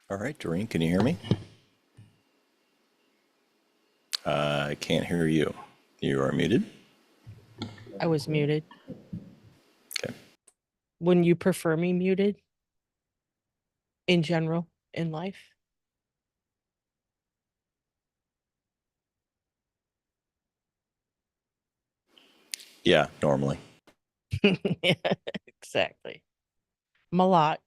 All right, Doreen, can you hear me? I can't hear you. You are muted. I was muted. Okay. Wouldn't you prefer me muted in general in life? Yeah, normally. Yeah, exactly. I'm a lot.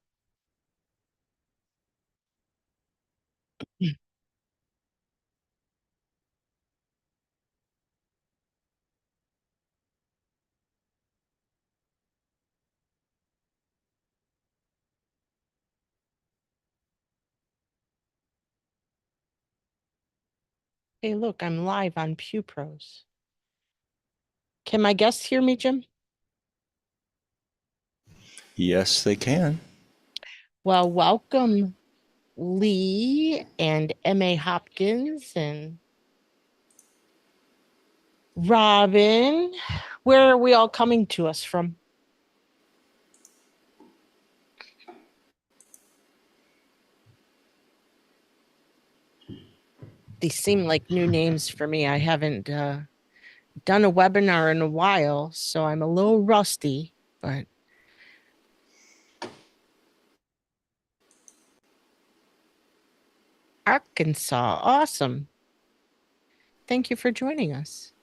Hey, look, I'm live on Pew Pros. Can my guests hear me, Jim? Yes, they can. Well, welcome, Lee and M.A. Hopkins and Robin. Where are we all coming to us from? These seem like new names for me. I haven't done a webinar in a while, so I'm a little rusty, but Arkansas, awesome. Thank you for joining us.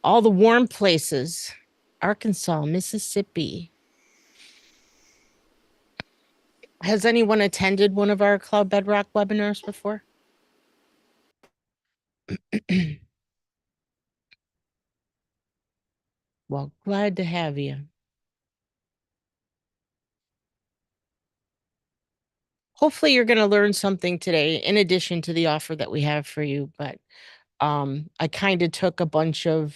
All the warm places, Arkansas, Mississippi. Has anyone attended one of our Cloud Bedrock webinars before? Well, glad to have you. Hopefully you're going to learn something today in addition to the offer that we have for you. But I kind of took a bunch of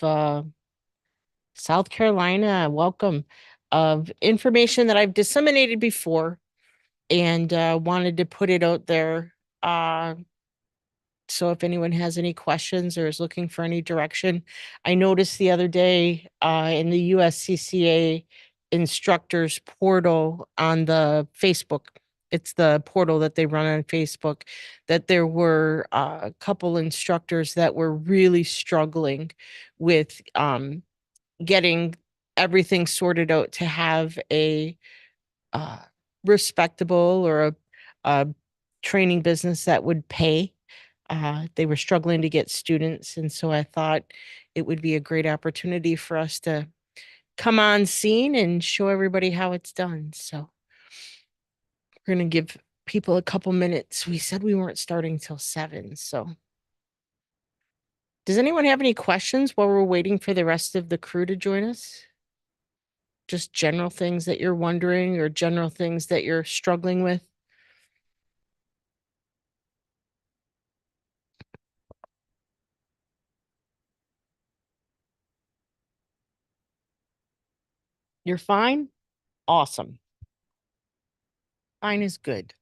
South Carolina, welcome, of information that I've disseminated before and wanted to put it out there. So if anyone has any questions or is looking for any direction, I noticed the other day in the USCCA instructors portal on the Facebook, it's the portal that they run on Facebook, that there were a couple instructors that were really struggling with getting everything sorted out to have a uh, respectable or a training business that would pay. They were struggling to get students. And so I thought it would be a great opportunity for us to come on scene and show everybody how it's done. So we're going to give people a couple minutes. We said we weren't starting till 7. So does anyone have any questions while we're waiting for the rest of the crew to join us? Just general things that you're wondering or general things that you're struggling with? You're fine? Awesome. Fine is good.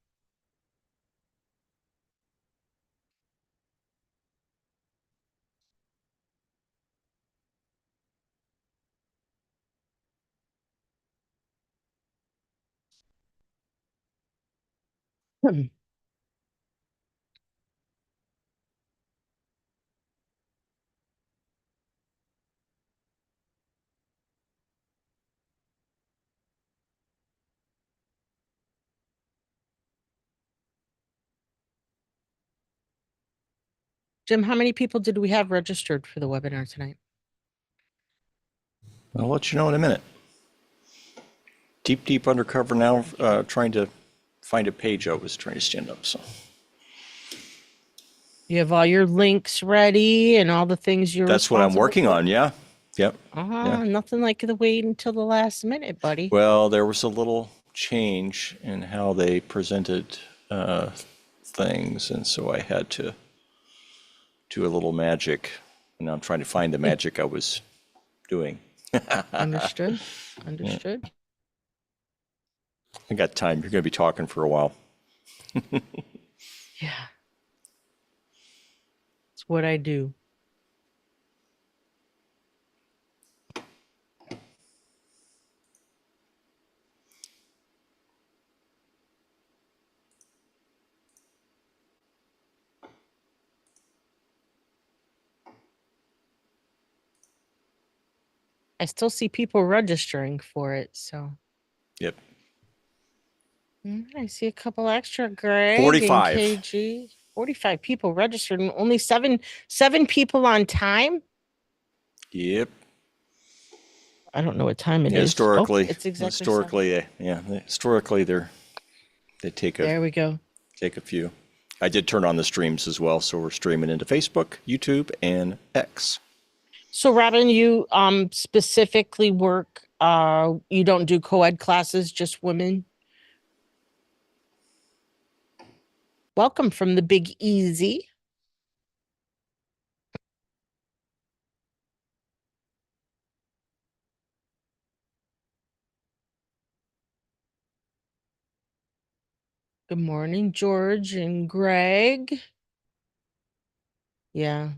Hmm. Jim, how many people did we have registered for the webinar tonight? I'll let you know in a minute. Deep undercover now, trying to find a page I was trying to stand up. So You have all your links ready and all the things you're that's what I'm responsible working for? on. Yeah. Yep. Yeah. Nothing like the wait until the last minute, buddy. Well, there was a little change in how they presented things, and so I had to do a little magic. And I'm trying to find the magic I was doing. Understood. Yeah. Understood. I got time. You're going to be talking for a while. Yeah. It's what I do. I still see people registering for it, so. Yep. I see a couple extra, Greg and 45. KG. 45 people registered and only seven people on time. Yep. I don't know what time it is. Historically, It's exactly 7. historically they take There we go. a few. I did turn on the streams as well, so we're streaming into Facebook, YouTube, and X. So Robin, you specifically work you don't do co-ed classes, just women? Welcome from the Big Easy. Good morning, George and Greg. Yeah.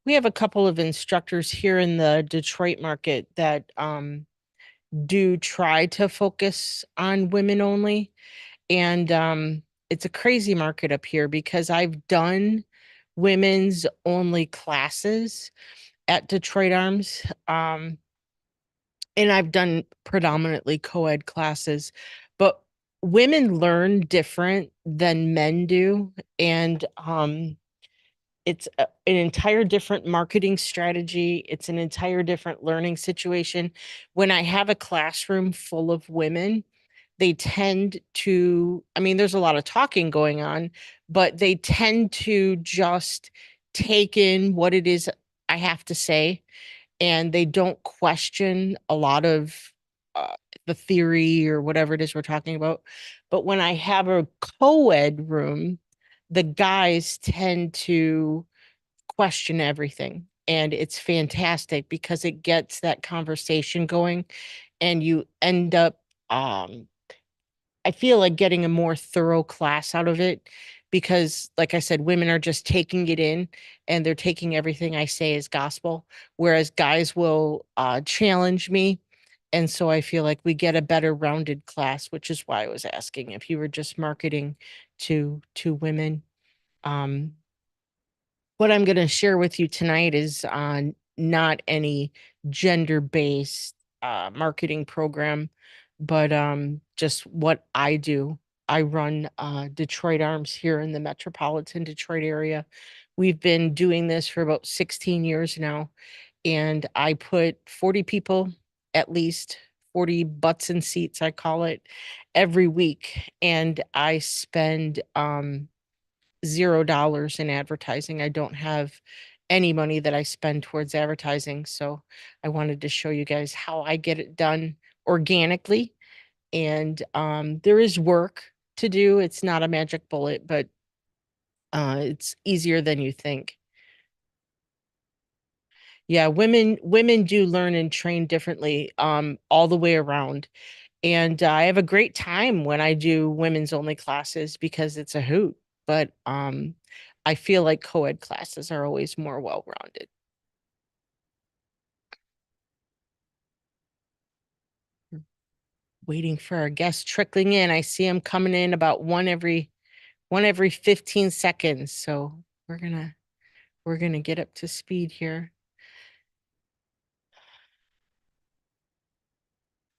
We have a couple of instructors here in the Detroit market that do try to focus on women only. And it's a crazy market up here because I've done women's only classes at Detroit Arms. And I've done predominantly co-ed classes, but women learn different than men do. And it's an entire different marketing strategy. It's an entire different learning situation. When I have a classroom full of women, they tend to, I mean, there's a lot of talking going on, but they tend to just take in what it is I have to say, and they don't question a lot of uh, the theory or whatever it is we're talking about. But when I have a co-ed room, the guys tend to question everything. And it's fantastic because it gets that conversation going, and you end up I feel like getting a more thorough class out of it because, like I said, women are just taking it in and they're taking everything I say as gospel, whereas guys will challenge me. And so I feel like we get a better rounded class, which is why I was asking if you were just marketing to women. Um, what I'm going to share with you tonight is on not any gender-based marketing program, but just what I do. I run Detroit Arms here in the metropolitan Detroit area. We've been doing this for about 16 years now, and I put 40 people, at least 40 butts in seats, I call it, every week. And I spend $0 in advertising. I don't have any money that I spend towards advertising. So I wanted to show you guys how I get it done organically. And there is work to do. It's not a magic bullet, but it's easier than you think. Yeah, women do learn and train differently all the way around. And I have a great time when I do women's only classes because it's a hoot. But I feel like co-ed classes are always more well-rounded. Waiting for our guests trickling in. I see them coming in about one every 15 seconds. So we're gonna get up to speed here.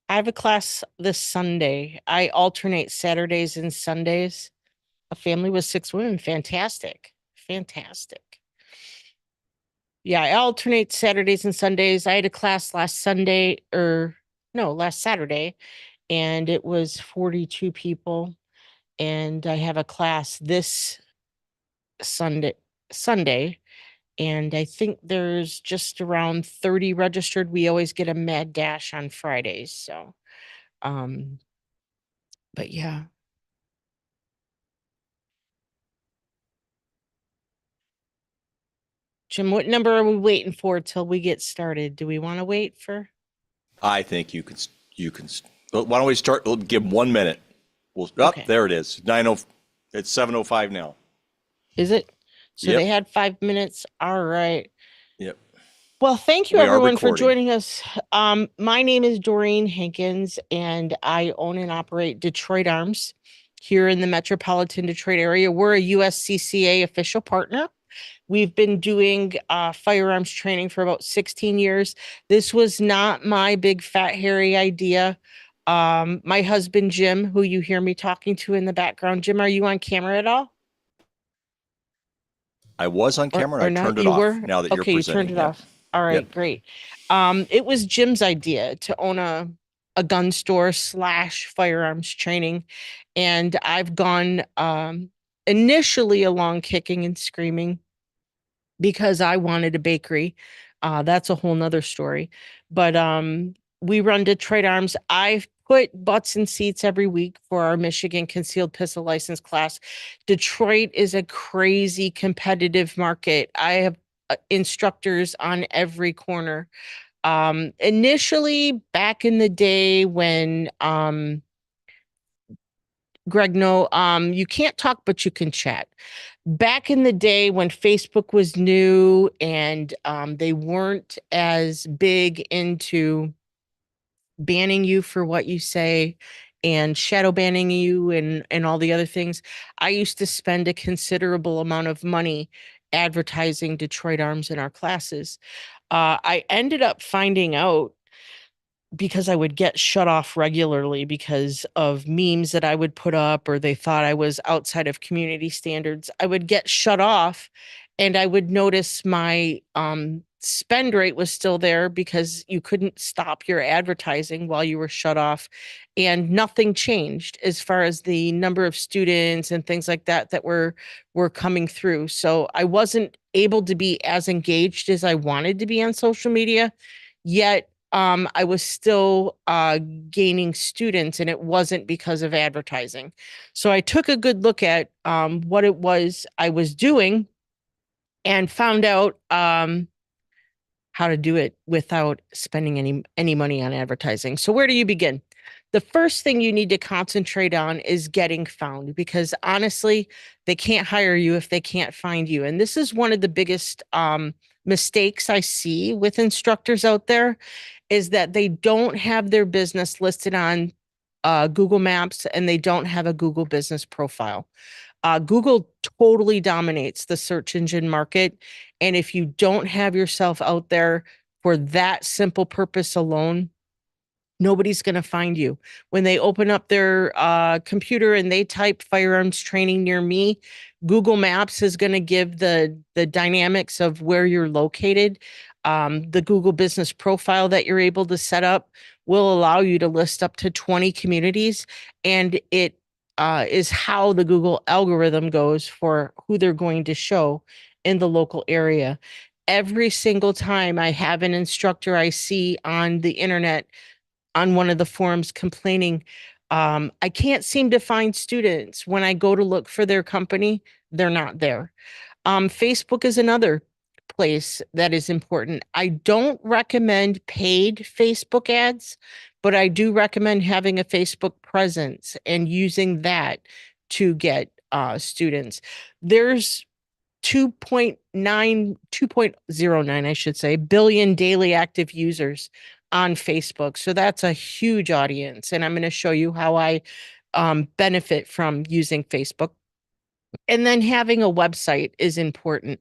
I have a class this Sunday. I alternate Saturdays and Sundays. A family with 6 women. Fantastic. Fantastic. Yeah, I alternate Saturdays and Sundays. I had a class last Sunday, or no, last Saturday, and it was 42 people. And I have a class this Sunday, and I think there's just around 30 registered. We always get a mad dash on Fridays, so um but yeah. Jim, what number are we waiting for till we get started? Do we want to wait for? I think why don't we start? We'll give 1 minute. Okay. There it is. 90. It's 7:05 now. Is it? So Yep. they had 5 minutes. All right. Yep. Well, thank you We are everyone for recording. joining us. My name is Doreen Hankins, and I own and operate Detroit Arms here in the metropolitan Detroit area. We're a USCCA official partner. We've been doing firearms training for about 16 years. This was not my big fat hairy idea. My husband, Jim, who you hear me talking to in the background. Jim, are you on camera at all? I was on camera Or and I not? turned it You off were? now that you're Okay, you turned presenting. it Yep. off. All Yep. right, great. It was Jim's idea to own a gun store slash firearms training. And I've gone initially along kicking and screaming because I wanted a bakery. That's a whole nother story. But we run Detroit Arms. I've put butts in seats every week for our Michigan concealed pistol license class. Detroit is a crazy competitive market. I have instructors on every corner. Initially, back in the day when Greg, no, you can't talk, but you can chat. Back in the day when Facebook was new and they weren't as big into banning you for what you say and shadow banning you and all the other things, I used to spend a considerable amount of money advertising Detroit Arms in our classes. I ended up finding out because I would get shut off regularly because of memes that I would put up, or they thought I was outside of community standards. I would get shut off and I would notice my spend rate was still there because you couldn't stop your advertising while you were shut off. And nothing changed as far as the number of students and things like that that were coming through. So I wasn't able to be as engaged as I wanted to be on social media. Yet I was still gaining students, and it wasn't because of advertising. So I took a good look at what it was I was doing and found out how to do it without spending any money on advertising. So where do you begin? The first thing you need to concentrate on is getting found, because honestly, they can't hire you if they can't find you. And this is one of the biggest mistakes I see with instructors out there, is that they don't have their business listed on Google Maps and they don't have a Google business profile. Google totally dominates the search engine market. And if you don't have yourself out there for that simple purpose alone, nobody's going to find you. When they open up their computer and they type firearms training near me, Google Maps is going to give the dynamics of where you're located. The Google business profile that you're able to set up will allow you to list up to 20 communities, and it is how the Google algorithm goes for who they're going to show in the local area. Every single time I have an instructor I see on the internet on one of the forums complaining, I can't seem to find students. When I go to look for their company, they're not there. Facebook is another place that is important. I don't recommend paid Facebook ads, but I do recommend having a Facebook presence and using that to get students. There's 2.09, I should say, billion daily active users on Facebook. So that's a huge audience. And I'm going to show you how I benefit from using Facebook. And then having a website is important.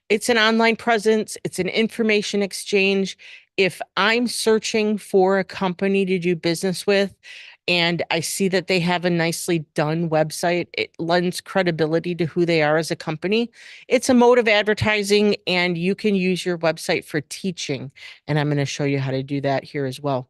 It's an online presence, it's an information exchange. If I'm searching for a company to do business with and I see that they have a nicely done website, it lends credibility to who they are as a company. It's a mode of advertising, and you can use your website for teaching. And I'm going to show you how to do that here as well.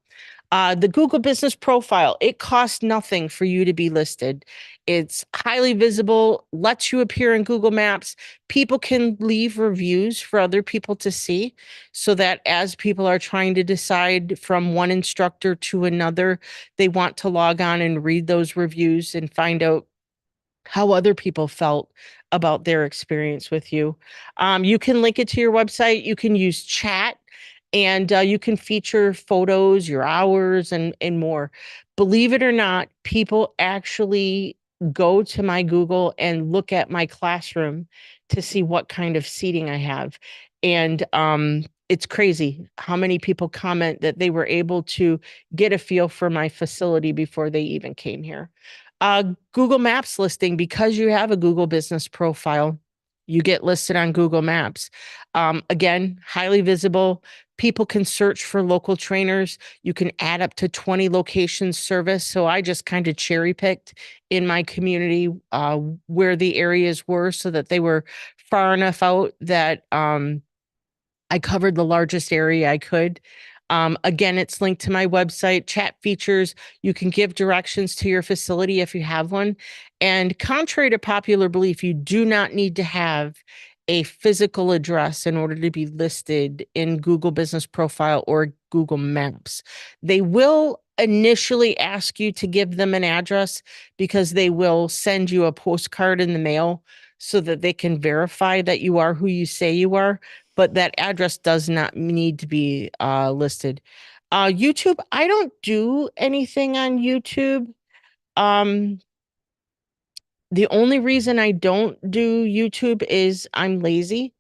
The Google business profile, it costs nothing for you to be listed. It's highly visible, lets you appear in Google Maps. People can leave reviews for other people to see, so that as people are trying to decide from one instructor to another, they want to log on and read those reviews and find out how other people felt about their experience with you. You can link it to your website. You can use chat, and you can feature photos, your hours, and more. Believe it or not, people actually go to my Google and look at my classroom to see what kind of seating I have. And it's crazy how many people comment that they were able to get a feel for my facility before they even came here. Google Maps listing, because you have a Google business profile, you get listed on Google Maps. Again, highly visible. People can search for local trainers. You can add up to 20 locations service. So I just kind of cherry picked in my community where the areas were so that they were far enough out that I covered the largest area I could. Again, it's linked to my website, chat features. You can give directions to your facility if you have one. And contrary to popular belief, you do not need to have a physical address in order to be listed in Google Business Profile or Google Maps. They will initially ask you to give them an address because they will send you a postcard in the mail so that they can verify that you are who you say you are, but that address does not need to be listed. YouTube, I don't do anything on YouTube. Um, the only reason I don't do YouTube is I'm lazy.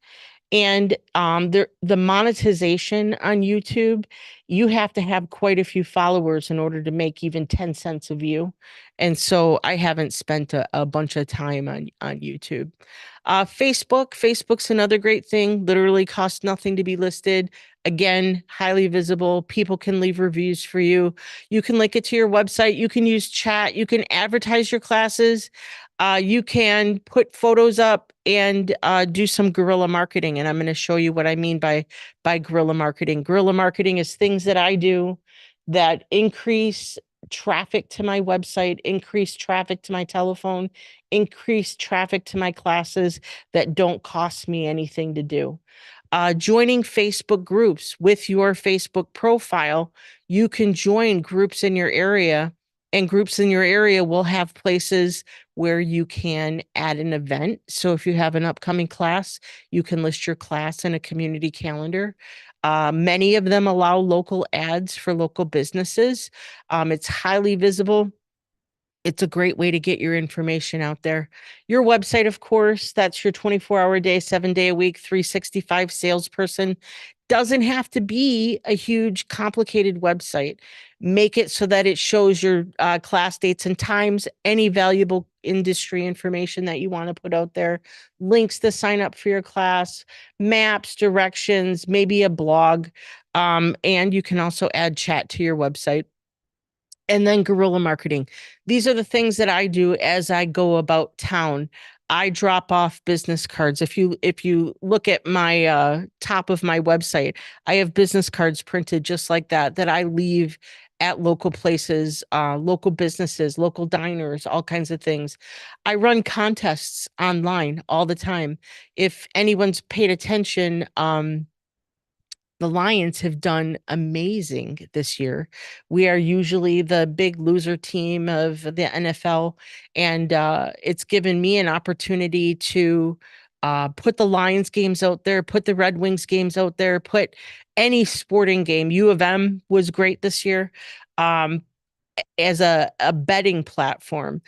And the monetization on YouTube, you have to have quite a few followers in order to make even 10 cents a view. And so I haven't spent a bunch of time on YouTube. Facebook's another great thing. Literally costs nothing to be listed. Again, highly visible. People can leave reviews for you. You can link it to your website. You can use chat. You can advertise your classes. You can put photos up and do some guerrilla marketing. And I'm going to show you what I mean by guerrilla marketing. Guerrilla marketing is things that I do that increase traffic to my website, increase traffic to my telephone, increase traffic to my classes that don't cost me anything to do. Joining Facebook groups with your Facebook profile, you can join groups in your area, and groups in your area will have places where you can add an event. So if you have an upcoming class, you can list your class in a community calendar. Many of them allow local ads for local businesses. It's highly visible. It's a great way to get your information out there. Your website, of course, that's your 24-hour day, 7-day a week, 365 salesperson. Doesn't have to be a huge, complicated website. Make it so that it shows your class dates and times, any valuable industry information that you want to put out there, links to sign up for your class, maps, directions, maybe a blog. And you can also add chat to your website. And then guerrilla marketing. These are the things that I do as I go about town. I drop off business cards. If you look at my top of my website, I have business cards printed just like that I leave at local places, local businesses, local diners, all kinds of things. I run contests online all the time. If anyone's paid attention, the Lions have done amazing this year. We are usually the big loser team of the NFL, and it's given me an opportunity to put the Lions games out there, put the Red Wings games out there, put any sporting game. U of M was great this year um, as a betting platform.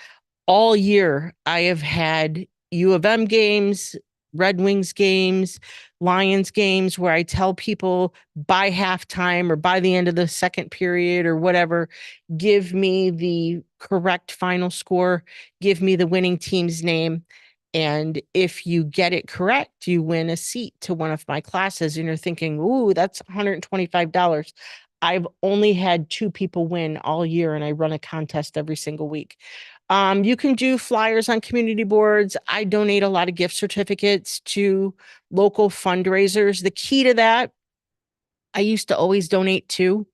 All year, I have had U of M games, Red Wings games, Lions games where I tell people by halftime or by the end of the second period or whatever, give me the correct final score, give me the winning team's name. And if you get it correct, you win a seat to one of my classes. And you're thinking, ooh, that's $125. I've only had 2 people win all year, and I run a contest every single week. You can do flyers on community boards. I donate a lot of gift certificates to local fundraisers. The key to that, I used to always donate 2,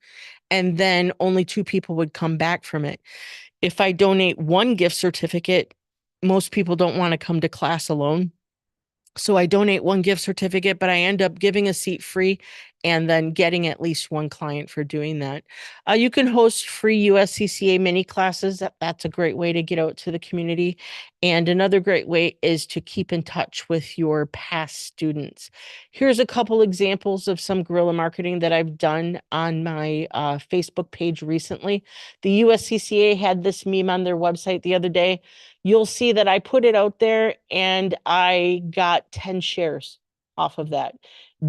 and then only 2 people would come back from it. If I donate 1 gift certificate, most people don't want to come to class alone. So I donate 1 gift certificate, but I end up giving a seat free and then getting at least 1 client for doing that. You can host free USCCA mini classes. That's a great way to get out to the community. And another great way is to keep in touch with your past students. Here's a couple examples of some guerrilla marketing that I've done on my Facebook page recently. The USCCA had this meme on their website the other day. You'll see that I put it out there and I got 10 shares off of that.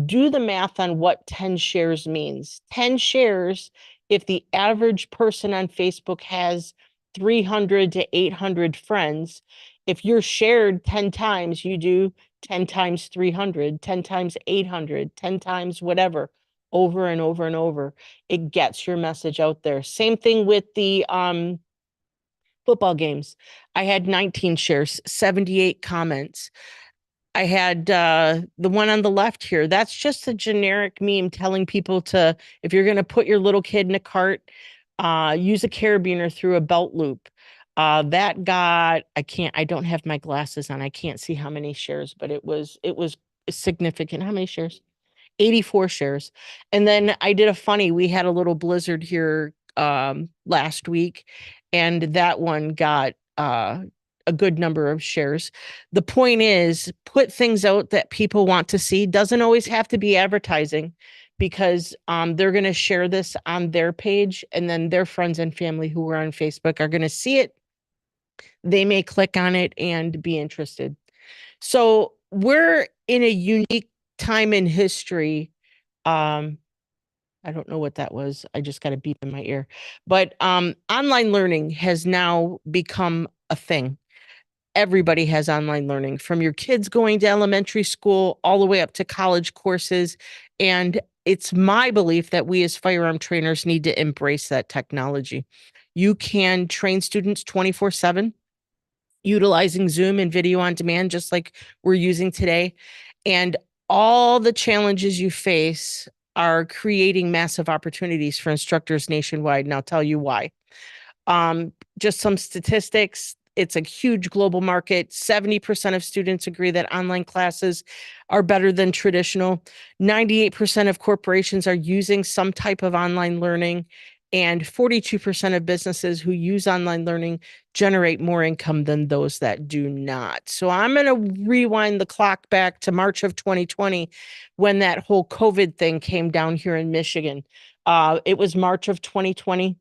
Do the math on what 10 shares means. 10 shares, if the average person on Facebook has 300 to 800 friends, if you're shared 10 times, you do 10 times 300, 10 times 800, 10 times whatever, over and over and over. It gets your message out there. Same thing with the football games. I had 19 shares, 78 comments. I had the one on the left here. That's just a generic meme telling people to, if you're going to put your little kid in a cart, use a carabiner through a belt loop. That got, I don't have my glasses on. I can't see how many shares, but it was significant. How many shares? 84 shares. And then I did a funny, we had a little blizzard here last week, and that one got a good number of shares. The point is, put things out that people want to see. Doesn't always have to be advertising, because they're going to share this on their page, and then their friends and family who are on Facebook are going to see it. They may click on it and be interested. So we're in a unique time in history. Um, I don't know what that was. I just got a beep in my ear. But online learning has now become a thing. Everybody has online learning, from your kids going to elementary school all the way up to college courses. And it's my belief that we as firearm trainers need to embrace that technology. You can train students 24/7 utilizing Zoom and video on demand, just like we're using today. And all the challenges you face are creating massive opportunities for instructors nationwide. And I'll tell you why. Just some statistics. It's a huge global market. 70% of students agree that online classes are better than traditional. 98% of corporations are using some type of online learning. And 42% of businesses who use online learning generate more income than those that do not. So I'm going to rewind the clock back to March of 2020, when that whole COVID thing came down here in Michigan. It was March of 2020,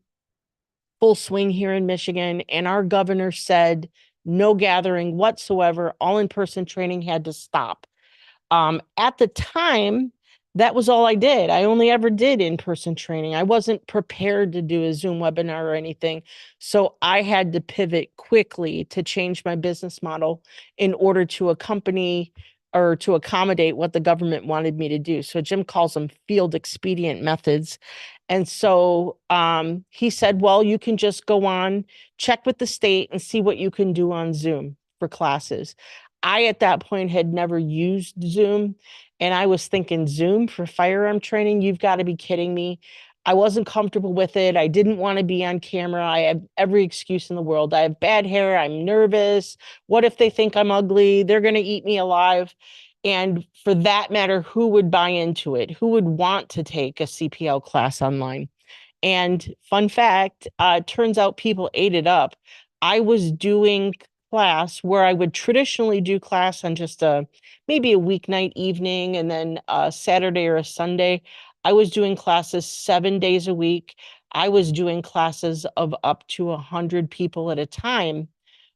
full swing here in Michigan, and our governor said no gathering whatsoever. All in-person training had to stop. At the time, that was all I did. I only ever did in-person training. I wasn't prepared to do a Zoom webinar or anything. So I had to pivot quickly to change my business model in order to accompany or to accommodate what the government wanted me to do. So Jim calls them field expedient methods. And so he said, well, you can just go on, check with the state and see what you can do on Zoom for classes. I, at that point, had never used Zoom, and I was thinking, Zoom for firearm training? You've got to be kidding me. I wasn't comfortable with it. I didn't want to be on camera. I have every excuse in the world. I have bad hair. I'm nervous. What if they think I'm ugly? They're going to eat me alive. And for that matter, who would buy into it? Who would want to take a CPL class online? And fun fact, turns out people ate it up. I was doing class where I would traditionally do class on just maybe a weeknight evening, and then a Saturday or a Sunday. I was doing classes 7 days a week. I was doing classes of up to 100 people at a time,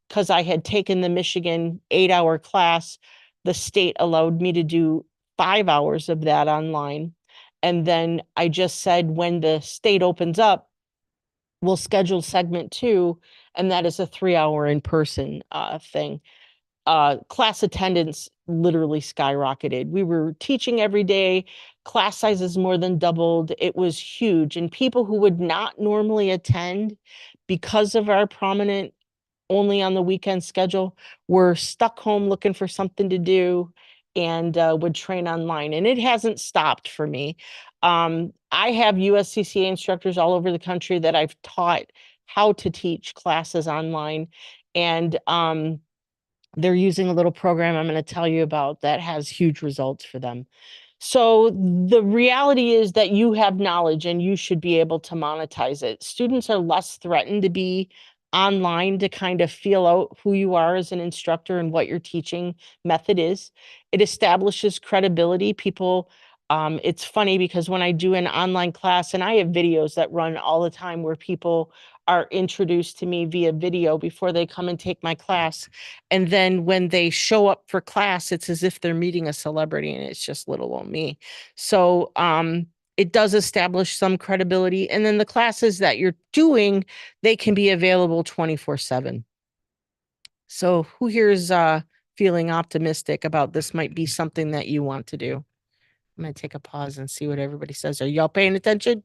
because I had taken the Michigan 8-hour class. The state allowed me to do 5 hours of that online. And then I just said, when the state opens up, we'll schedule segment 2, and that is a 3-hour in-person thing. Class attendance literally skyrocketed. We were teaching every day. Class sizes more than doubled. It was huge. And people who would not normally attend, because of our prominent only on the weekend schedule, were stuck home looking for something to do, and would train online. And it hasn't stopped for me. I have USCCA instructors all over the country that I've taught how to teach classes online. And they're using a little program I'm going to tell you about that has huge results for them. So the reality is that you have knowledge and you should be able to monetize it. Students are less threatened to be online, to kind of feel out who you are as an instructor and what your teaching method is. It establishes credibility. People, it's funny because when I do an online class, and I have videos that run all the time where people are introduced to me via video before they come and take my class. And then when they show up for class, it's as if they're meeting a celebrity, and it's just little old me. So it does establish some credibility. And then the classes that you're doing, they can be available 24/7. So who here is feeling optimistic about this might be something that you want to do? I'm gonna take a pause and see what everybody says. Are y'all paying attention?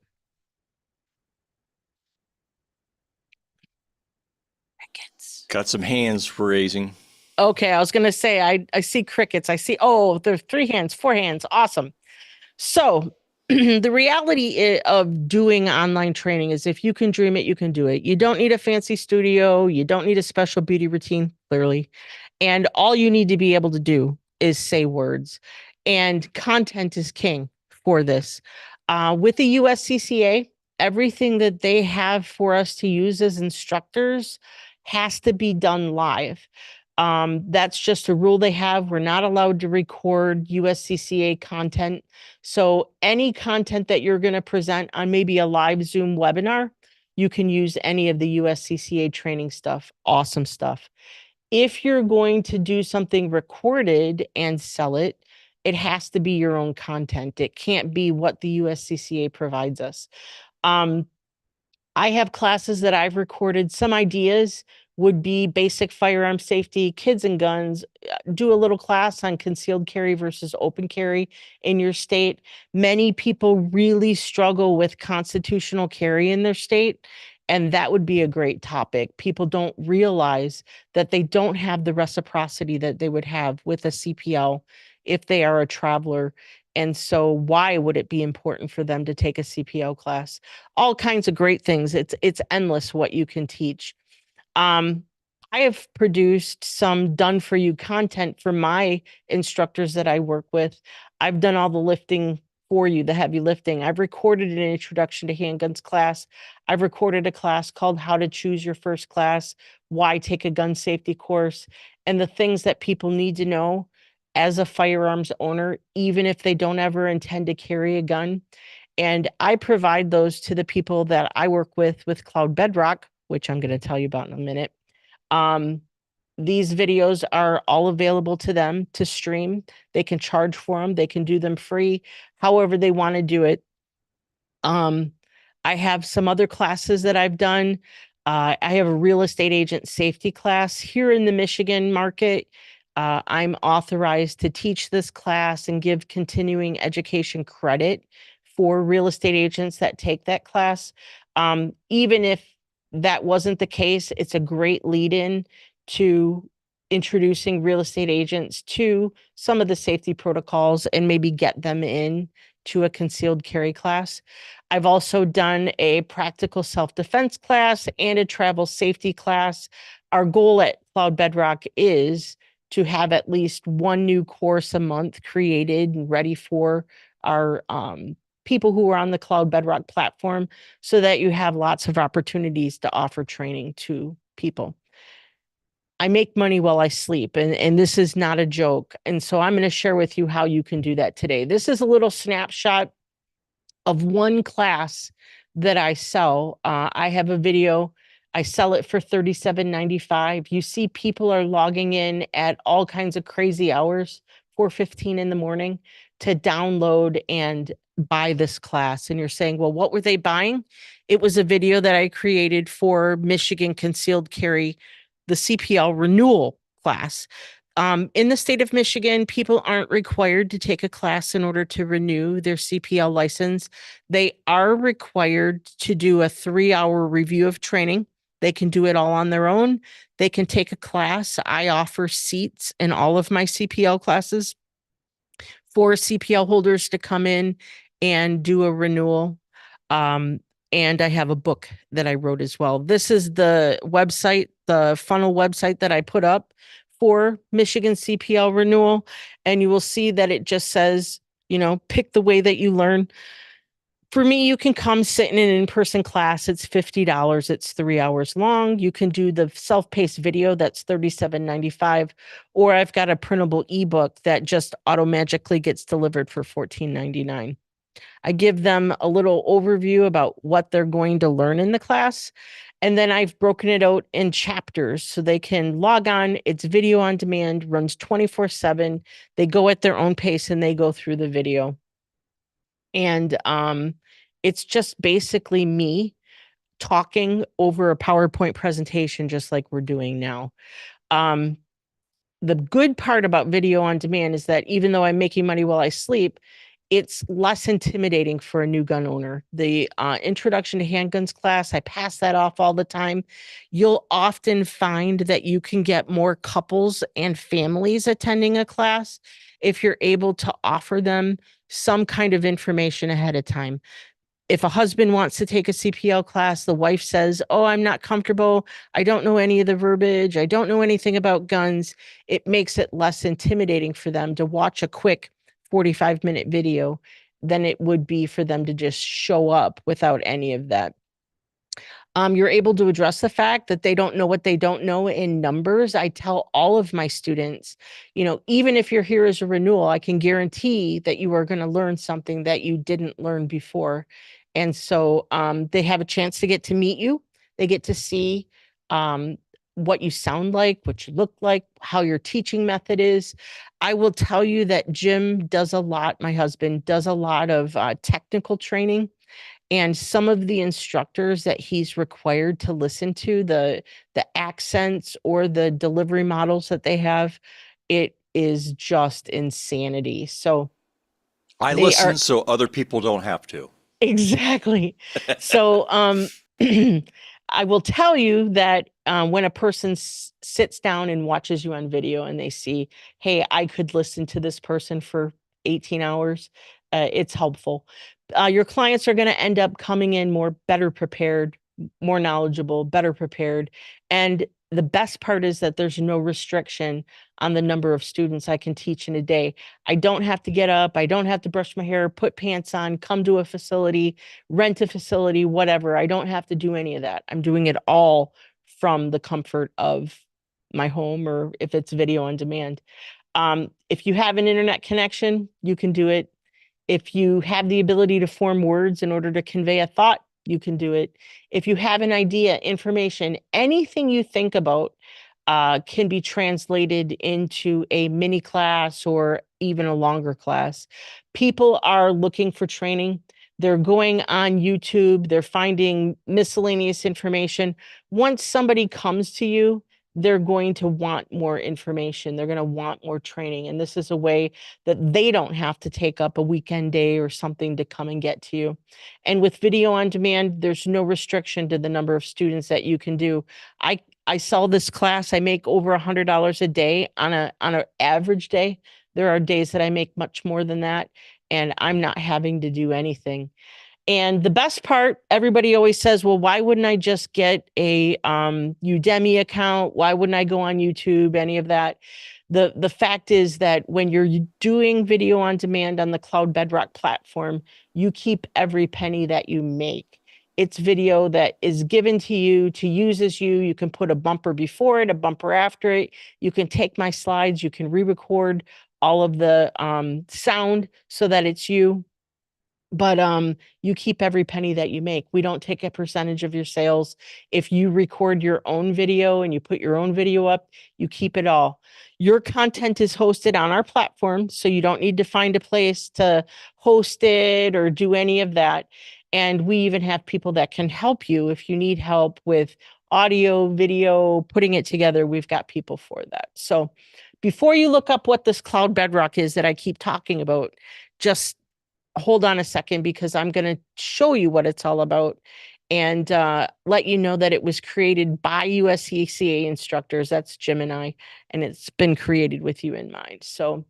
Crickets. Got some hands raising. Okay, I was gonna say I see crickets. I see, oh, there's 3 hands, 4 hands. Awesome. So the reality of doing online training is if you can dream it, you can do it. You don't need a fancy studio. You don't need a special beauty routine, clearly. And all you need to be able to do is say words. And content is king for this. With the USCCA, everything that they have for us to use as instructors has to be done live. That's just a rule they have. We're not allowed to record USCCA content. So any content that you're going to present on maybe a live Zoom webinar, you can use any of the USCCA training stuff. Awesome stuff. If you're going to do something recorded and sell it, it has to be your own content. It can't be what the USCCA provides us. I have classes that I've recorded. Some ideas would be basic firearm safety, kids and guns, do a little class on concealed carry versus open carry in your state. Many people really struggle with constitutional carry in their state, and that would be a great topic. People don't realize that they don't have the reciprocity that they would have with a CPL if they are a traveler. And so why would it be important for them to take a CPL class? All kinds of great things. It's endless what you can teach. Um, I have produced some done for you content for my instructors that I work with. I've done all the lifting for you, the heavy lifting. I've recorded an introduction to handguns class. I've recorded a class called How to Choose Your First Class, Why Take a Gun Safety Course, and the things that people need to know as a firearms owner, even if they don't ever intend to carry a gun. And I provide those to the people that I work with Cloud Bedrock, which I'm going to tell you about in a minute. These videos are all available to them to stream. They can charge for them. They can do them free, however they want to do it. I have some other classes that I've done. I have a real estate agent safety class here in the Michigan market. I'm authorized to teach this class and give continuing education credit for real estate agents that take that class. Even if that wasn't the case, it's a great lead in to introducing real estate agents to some of the safety protocols and maybe get them in to a concealed carry class. I've also done a practical self-defense class and a travel safety class. Our goal at Cloud Bedrock is to have at least one new course a month created and ready for our people who are on the Cloud Bedrock platform so that you have lots of opportunities to offer training to people. I make money while I sleep, and this is not a joke. And so I'm going to share with you how you can do that today. This is a little snapshot of one class that I sell. I have a video. I sell it for $37.95. You see people are logging in at all kinds of crazy hours, 4:15 in the morning, to download and buy this class. And you're saying, well, what were they buying? It was a video that I created for Michigan Concealed Carry, the CPL renewal class. In the state of Michigan, people aren't required to take a class in order to renew their CPL license. They are required to do a 3-hour review of training. They can do it all on their own. They can take a class. I offer seats in all of my CPL classes for CPL holders to come in and do a renewal. And I have a book that I wrote as well. This is the website, the funnel website that I put up for Michigan CPL renewal. And you will see that it just says, pick the way that you learn. For me, you can come sit in an in-person class. It's $50. It's 3 hours long. You can do the self-paced video. That's $37.95. Or I've got a printable ebook that just automatically gets delivered for $14.99. I give them a little overview about what they're going to learn in the class. And then I've broken it out in chapters so they can log on. It's video on demand, runs 24/7. They go at their own pace and they go through the video. And it's just basically me talking over a PowerPoint presentation, just like we're doing now. The good part about video on demand is that even though I'm making money while I sleep, it's less intimidating for a new gun owner. The introduction to handguns class, I pass that off all the time. You'll often find that you can get more couples and families attending a class if you're able to offer them some kind of information ahead of time. If a husband wants to take a CPL class, the wife says, "Oh, I'm not comfortable. I don't know any of the verbiage. I don't know anything about guns." It makes it less intimidating for them to watch a quick 45-minute video than it would be for them to just show up without any of that. You're able to address the fact that they don't know what they don't know in numbers. I tell all of my students, even if you're here as a renewal, I can guarantee that you are going to learn something that you didn't learn before. And so they have a chance to get to meet you. They get to see what you sound like, what you look like, how your teaching method is. I will tell you that Jim does a lot, my husband does a lot of technical training, and some of the instructors that he's required to listen to, the accents or the delivery models that they have, it is just insanity. So I they listen are so other people don't have to. exactly. So I will tell you that when a person sits down and watches you on video and they see, hey, I could listen to this person for 18 hours, it's helpful. Your clients are going to end up coming in more better prepared, more knowledgeable, better prepared. And the best part is that there's no restriction on the number of students I can teach in a day. I don't have to get up. I don't have to brush my hair, put pants on, come to a facility, rent a facility, whatever. I don't have to do any of that. I'm doing it all from the comfort of my home, or if it's video on demand. If you have an internet connection, you can do it. If you have the ability to form words in order to convey a thought, you can do it. If you have an idea, information, anything you think about can be translated into a mini class or even a longer class. People are looking for training. They're going on YouTube, they're finding miscellaneous information. Once somebody comes to you, they're going to want more information. They're going to want more training. And this is a way that they don't have to take up a weekend day or something to come and get to you. And with video on demand, there's no restriction to the number of students that you can do. I sell this class. I make over $100 a day on an average day. There are days that I make much more than that, and I'm not having to do anything. And the best part, everybody always says, well, why wouldn't I just get a Udemy account? Why wouldn't I go on YouTube? Any of that? The fact is that when you're doing video on demand on the Cloud Bedrock platform, you keep every penny that you make. It's video that is given to you to use as you. You can put a bumper before it, a bumper after it. You can take my slides. You can re-record all of the sound so that it's you. But you keep every penny that you make. We don't take a percentage of your sales. If you record your own video and you put your own video up, you keep it all. Your content is hosted on our platform, so you don't need to find a place to host it or do any of that. And we even have people that can help you if you need help with audio, video, putting it together. We've got people for that. So before you look up what this Cloud Bedrock is that I keep talking about, just hold on a second, because I'm going to show you what it's all about and let you know that it was created by USCCA instructors. That's Jim and I, and it's been created with you in mind. So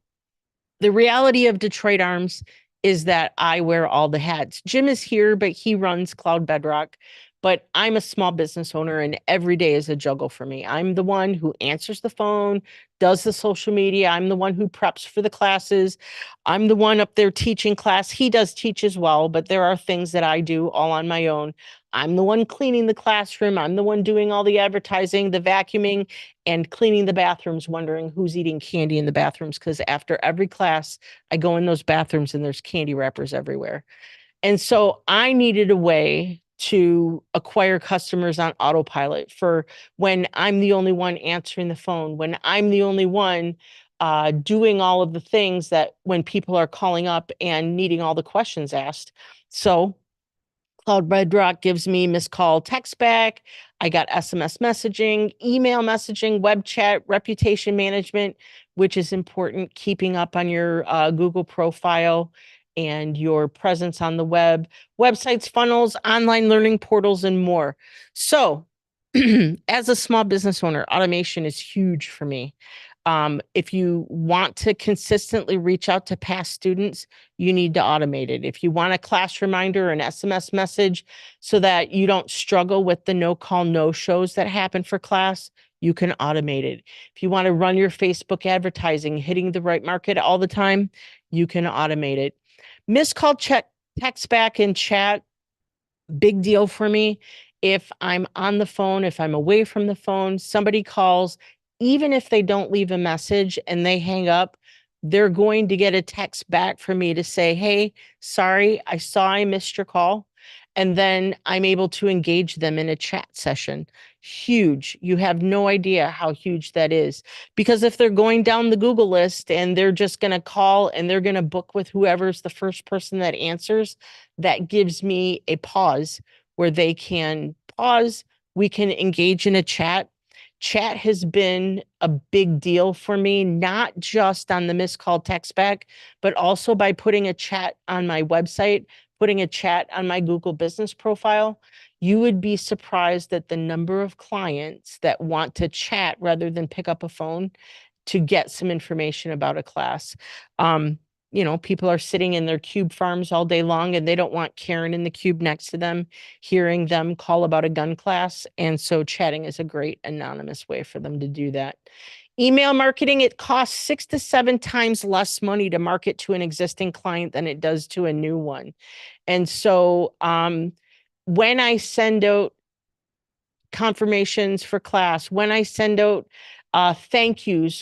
the reality of Detroit Arms is that I wear all the hats. Jim is here, but he runs Cloud Bedrock. But I'm a small business owner, and every day is a juggle for me. I'm the one who answers the phone, does the social media. I'm the one who preps for the classes. I'm the one up there teaching class. He does teach as well, but there are things that I do all on my own. I'm the one cleaning the classroom. I'm the one doing all the advertising, the vacuuming, and cleaning the bathrooms, wondering who's eating candy in the bathrooms. Because after every class, I go in those bathrooms and there's candy wrappers everywhere. And so I needed a way to acquire customers on autopilot for when I'm the only one answering the phone, when I'm the only one doing all of the things that when people are calling up and needing all the questions asked. So Cloud Bedrock gives me missed call text back. I got SMS messaging, email messaging, web chat, reputation management, which is important, keeping up on your Google profile and your presence on the web, websites, funnels, online learning portals, and more. So, as a small business owner, automation is huge for me. If you want to consistently reach out to past students, you need to automate it. If you want a class reminder or an SMS message so that you don't struggle with the no call, no shows that happen for class, you can automate it. If you want to run your Facebook advertising, hitting the right market all the time, you can automate it. Missed call check, text back in chat, big deal for me. If I'm on the phone, if I'm away from the phone, somebody calls, even if they don't leave a message and they hang up, they're going to get a text back from me to say, hey, sorry, I saw I missed your call. And then I'm able to engage them in a chat session. Huge. You have no idea how huge that is. Because if they're going down the Google list and they're just going to call and they're going to book with whoever's the first person that answers, that gives me a pause where they can pause. We can engage in a chat. Chat has been a big deal for me, not just on the missed call text back, but also by putting a chat on my website, putting a chat on my Google business profile. You would be surprised at the number of clients that want to chat rather than pick up a phone to get some information about a class. People are sitting in their cube farms all day long and they don't want Karen in the cube next to them, hearing them call about a gun class. And so chatting is a great anonymous way for them to do that. Email marketing, it costs 6 to 7 times less money to market to an existing client than it does to a new one. And so when I send out confirmations for class, when I send out thank yous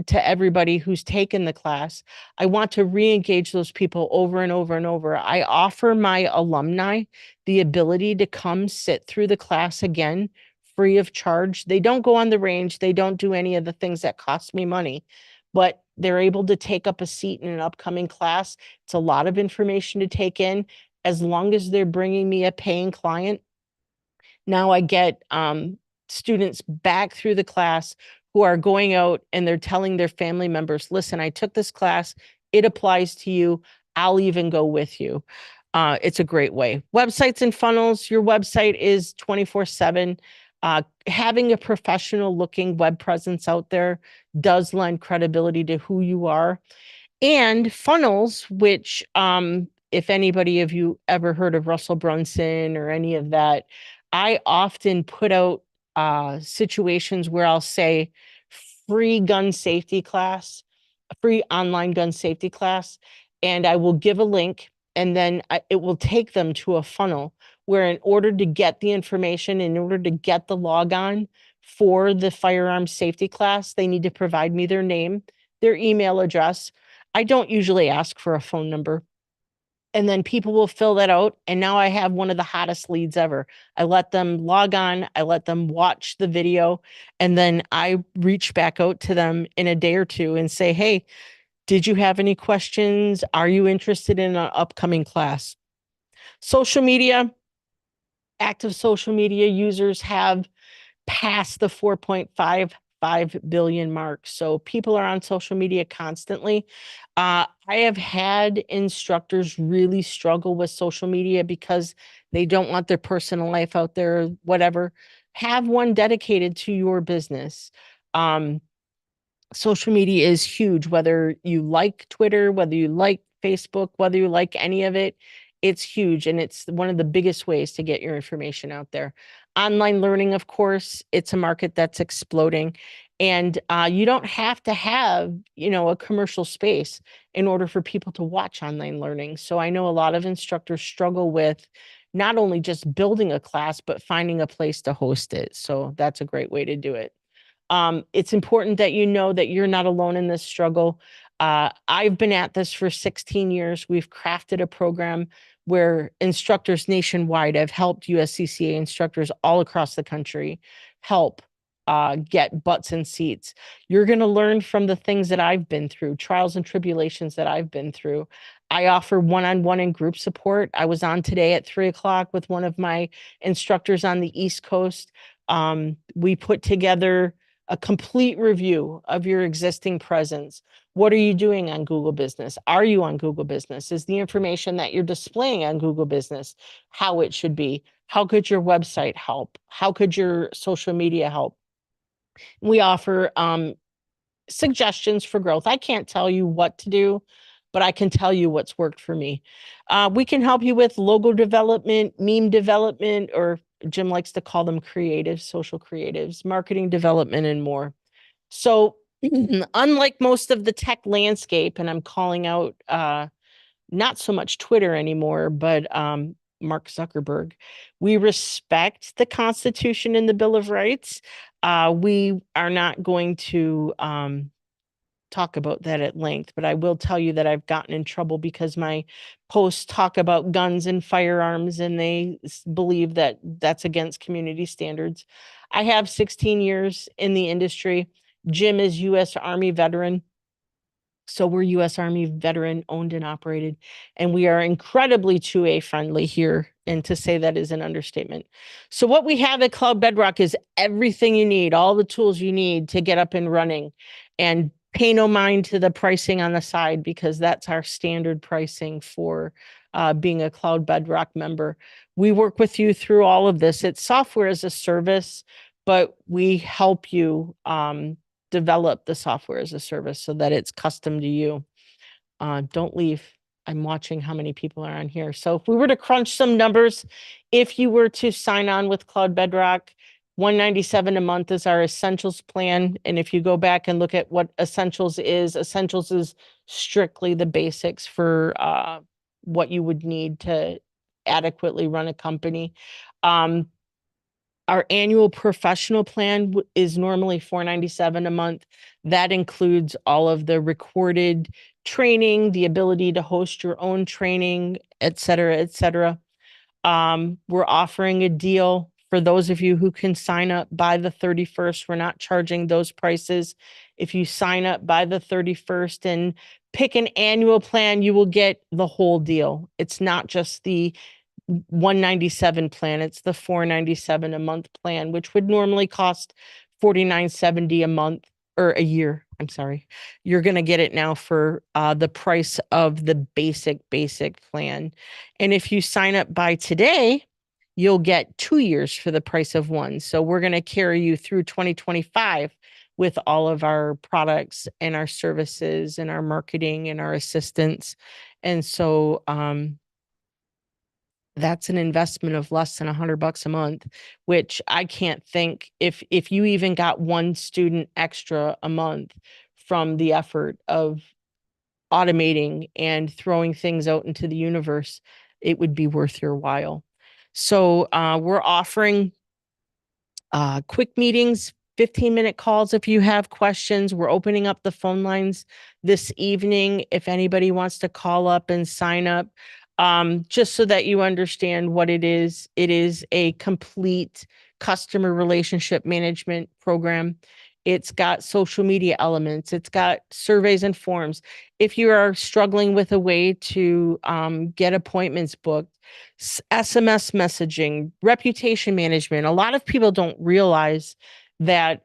to everybody who's taken the class, I want to re-engage those people over and over and over. I offer my alumni the ability to come sit through the class again free of charge. They don't go on the range. They don't do any of the things that cost me money, but they're able to take up a seat in an upcoming class. It's a lot of information to take in. As long as they're bringing me a paying client, now I get students back through the class who are going out and they're telling their family members, listen, I took this class. It applies to you. I'll even go with you. It's a great way. Websites and funnels. Your website is 24/7. Having a professional looking web presence out there does lend credibility to who you are. And funnels, which if anybody of you ever heard of Russell Brunson or any of that, I often put out situations where I'll say free gun safety class, a free online gun safety class, and I will give a link and then it will take them to a funnel where in order to get the information, in order to get the logon for the firearm safety class, they need to provide me their name, their email address. I don't usually ask for a phone number. And then people will fill that out. And now I have one of the hottest leads ever. I let them log on, I let them watch the video, and then I reach back out to them in a day or two and say, hey, did you have any questions? Are you interested in an upcoming class? Social media, active social media users have passed the 4.55 billion mark. So people are on social media constantly. I have had instructors really struggle with social media because they don't want their personal life out there, whatever. Have one dedicated to your business. Social media is huge, whether you like Twitter, whether you like Facebook, whether you like any of it, it's huge. And it's one of the biggest ways to get your information out there. Online learning, of course, it's a market that's exploding. And you don't have to have, a commercial space in order for people to watch online learning. So I know a lot of instructors struggle with not only just building a class, but finding a place to host it. So that's a great way to do it. It's important that you know that you're not alone in this struggle. I've been at this for 16 years. We've crafted a program where instructors nationwide have helped USCCA instructors all across the country help get butts in seats. You're going to learn from the things that I've been through, trials and tribulations that I've been through. I offer one-on-one and group support. I was on today at 3 o'clock with one of my instructors on the East Coast. We put together a complete review of your existing presence. What are you doing on Google Business? Are you on Google Business? Is the information that you're displaying on Google Business how it should be? How could your website help? How could your social media help? We offer suggestions for growth. I can't tell you what to do, but I can tell you what's worked for me. We can help you with logo development, meme development, or Jim likes to call them creatives, social creatives, marketing development, and more. So, unlike most of the tech landscape, and I'm calling out not so much Twitter anymore, but Mark Zuckerberg. We respect the Constitution and the Bill of Rights. We are not going to talk about that at length, but I will tell you that I've gotten in trouble because my posts talk about guns and firearms, and they believe that that's against community standards. I have 16 years in the industry. Jim is U.S. Army veteran. So we're U.S. Army veteran owned and operated, and we are incredibly 2A friendly here. And to say that is an understatement. So what we have at Cloud Bedrock is everything you need, all the tools you need to get up and running, and pay no mind to the pricing on the side, because that's our standard pricing for being a Cloud Bedrock member. We work with you through all of this. It's software as a service, but we help you develop the software as a service so that it's custom to you. Don't leave. I'm watching how many people are on here. So if we were to crunch some numbers, if you were to sign on with Cloud Bedrock, $197 a month is our Essentials plan. And if you go back and look at what Essentials is strictly the basics for what you would need to adequately run a company. Our annual professional plan is normally $497 a month. That includes all of the recorded training, the ability to host your own training, et cetera, et cetera. We're offering a deal for those of you who can sign up by the 31st. We're not charging those prices. If you sign up by the 31st and pick an annual plan, you will get the whole deal. It's not just the 197 plan, it's the 497 a month plan, which would normally cost 49.70 a month or a year. I'm sorry. You're going to get it now for the price of the basic plan. And if you sign up by today, you'll get 2 years for the price of one. So we're going to carry you through 2025 with all of our products and our services and our marketing and our assistance. And so that's an investment of less than $100 a month, which I can't think if you even got one student extra a month from the effort of automating and throwing things out into the universe, it would be worth your while. So we're offering quick meetings, 15-minute calls if you have questions. We're opening up the phone lines this evening if anybody wants to call up and sign up. Just so that you understand what it is a complete customer relationship management program. It's got social media elements. It's got surveys and forms. If you are struggling with a way to get appointments booked, SMS messaging, reputation management. A lot of people don't realize that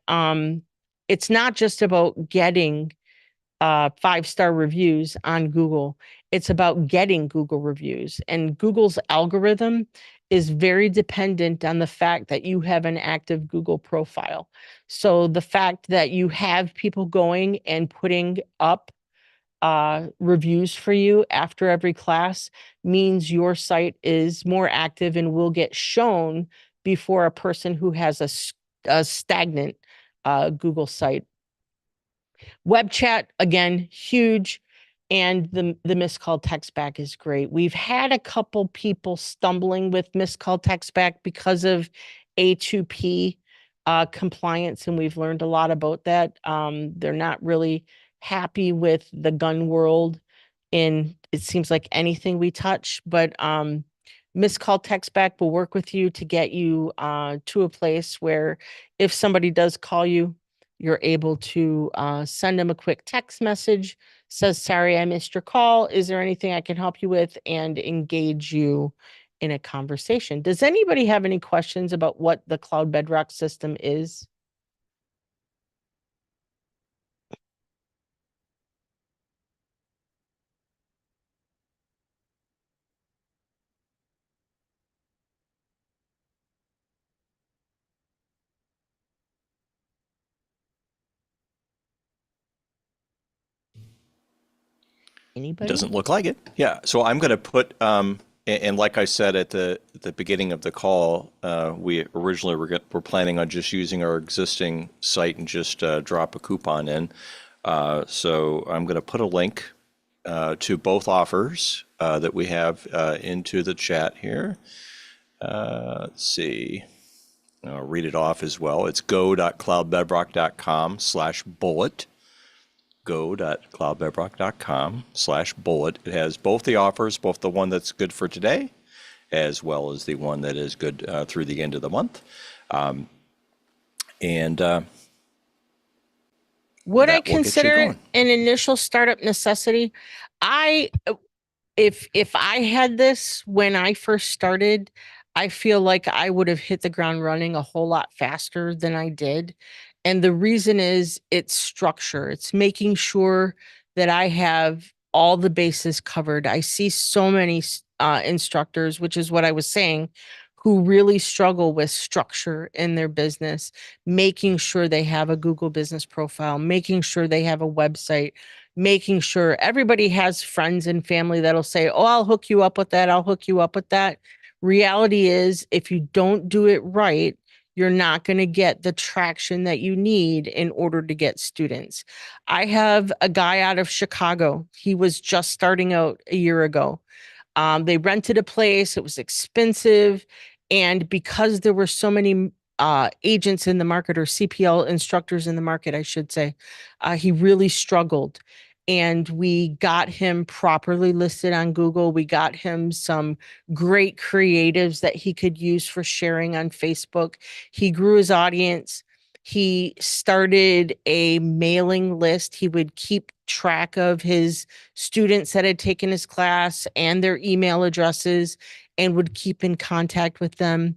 it's not just about getting 5-star reviews on Google. It's about getting Google reviews, and Google's algorithm is very dependent on the fact that you have an active Google profile. So the fact that you have people going and putting up reviews for you after every class means your site is more active and will get shown before a person who has a stagnant Google site. Web chat, again, huge. And the missed call text back is great. We've had a couple people stumbling with missed call text back because of A2P compliance, and we've learned a lot about that. They're not really happy with the gun world in, it seems like, anything we touch, but missed call, text back will work with you to get you to a place where if somebody does call you, you're able to send them a quick text message, says, sorry, I missed your call. Is there anything I can help you with? And engage you in a conversation. Does anybody have any questions about what the Cloud Bedrock system is? Anybody? Doesn't look like it. Yeah. So I'm going to put, and like I said at the beginning of the call, we originally were planning on just using our existing site and just drop a coupon in. So I'm going to put a link to both offers that we have into the chat here. Let's see. I'll read it off as well. It's go.cloudbedrock.com/bullet. Go.cloudbedrock.com/bullet. It has both the offers, both the one that's good for today, as well as the one that is good through the end of the month. And Would I that will get you consider it going. an initial startup necessity? If I had this when I first started, I feel like I would have hit the ground running a whole lot faster than I did. And the reason is it's structure. It's making sure that I have all the bases covered. I see so many instructors, which is what I was saying, who really struggle with structure in their business, making sure they have a Google business profile, making sure they have a website, making sure everybody has friends and family that'll say, oh, I'll hook you up with that. I'll hook you up with that. Reality is, if you don't do it right, you're not going to get the traction that you need in order to get students. I have a guy out of Chicago. He was just starting out a year ago. They rented a place, it was expensive. And because there were so many agents in the market, or CPL instructors in the market, I should say, he really struggled. And we got him properly listed on Google. We got him some great creatives that he could use for sharing on Facebook. He grew his audience. He started a mailing list. He would keep track of his students that had taken his class and their email addresses and would keep in contact with them.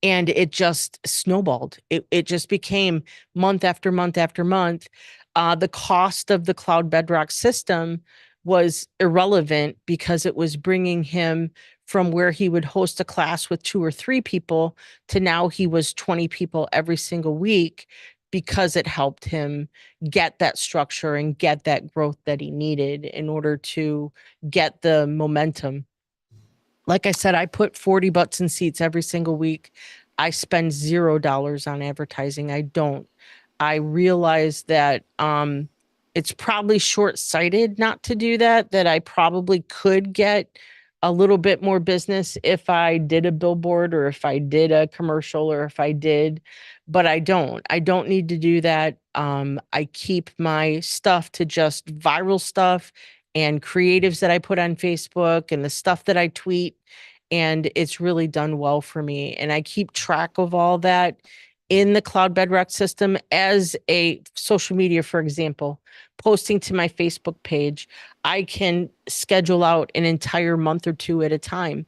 And it just snowballed. It just became month after month after month. The cost of the Cloud Bedrock system was irrelevant because it was bringing him from where he would host a class with 2 or 3 people to now he was 20 people every single week, because it helped him get that structure and get that growth that he needed in order to get the momentum. Like I said, I put 40 butts in seats every single week. I spend $0 on advertising. I don't. I realize that it's probably short-sighted not to do that, that I probably could get a little bit more business if I did a billboard or if I did a commercial or if I did, but I don't. I don't need to do that. I keep my stuff to just viral stuff and creatives that I put on Facebook and the stuff that I tweet. And it's really done well for me. And I keep track of all that in the Cloud Bedrock system as a social media, for example, posting to my Facebook page. I can schedule out an entire month or 2 at a time.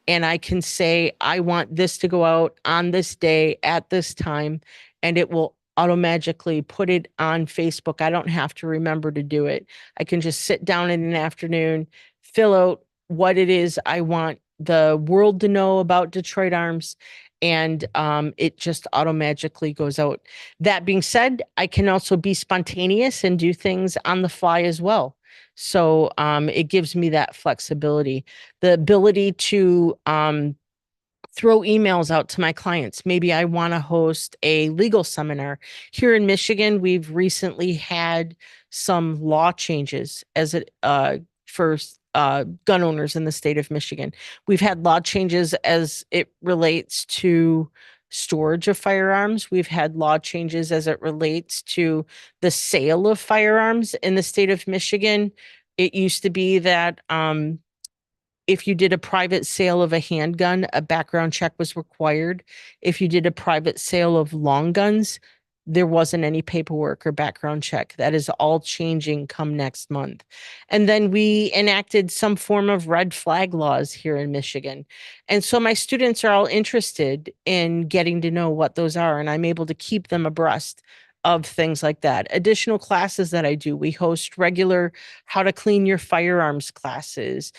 And I can say, I want this to go out on this day at this time, and it will automatically put it on Facebook. I don't have to remember to do it. I can just sit down in an afternoon, fill out what it is I want the world to know about Detroit Arms, and it just automatically goes out. That being said, I can also be spontaneous and do things on the fly as well. So it gives me that flexibility, the ability to throw emails out to my clients. Maybe I want to host a legal seminar. Here in Michigan, we've recently had some law changes as it for gun owners in the state of Michigan. We've had law changes as it relates to storage of firearms. We've had law changes as it relates to the sale of firearms in the state of Michigan. It used to be that If you did a private sale of a handgun, a background check was required. If you did a private sale of long guns, there wasn't any paperwork or background check. That is all changing come next month. And then we enacted some form of red flag laws here in Michigan. And so my students are all interested in getting to know what those are, and I'm able to keep them abreast of things like that. Additional classes that I do, we host regular how to clean your firearms classes.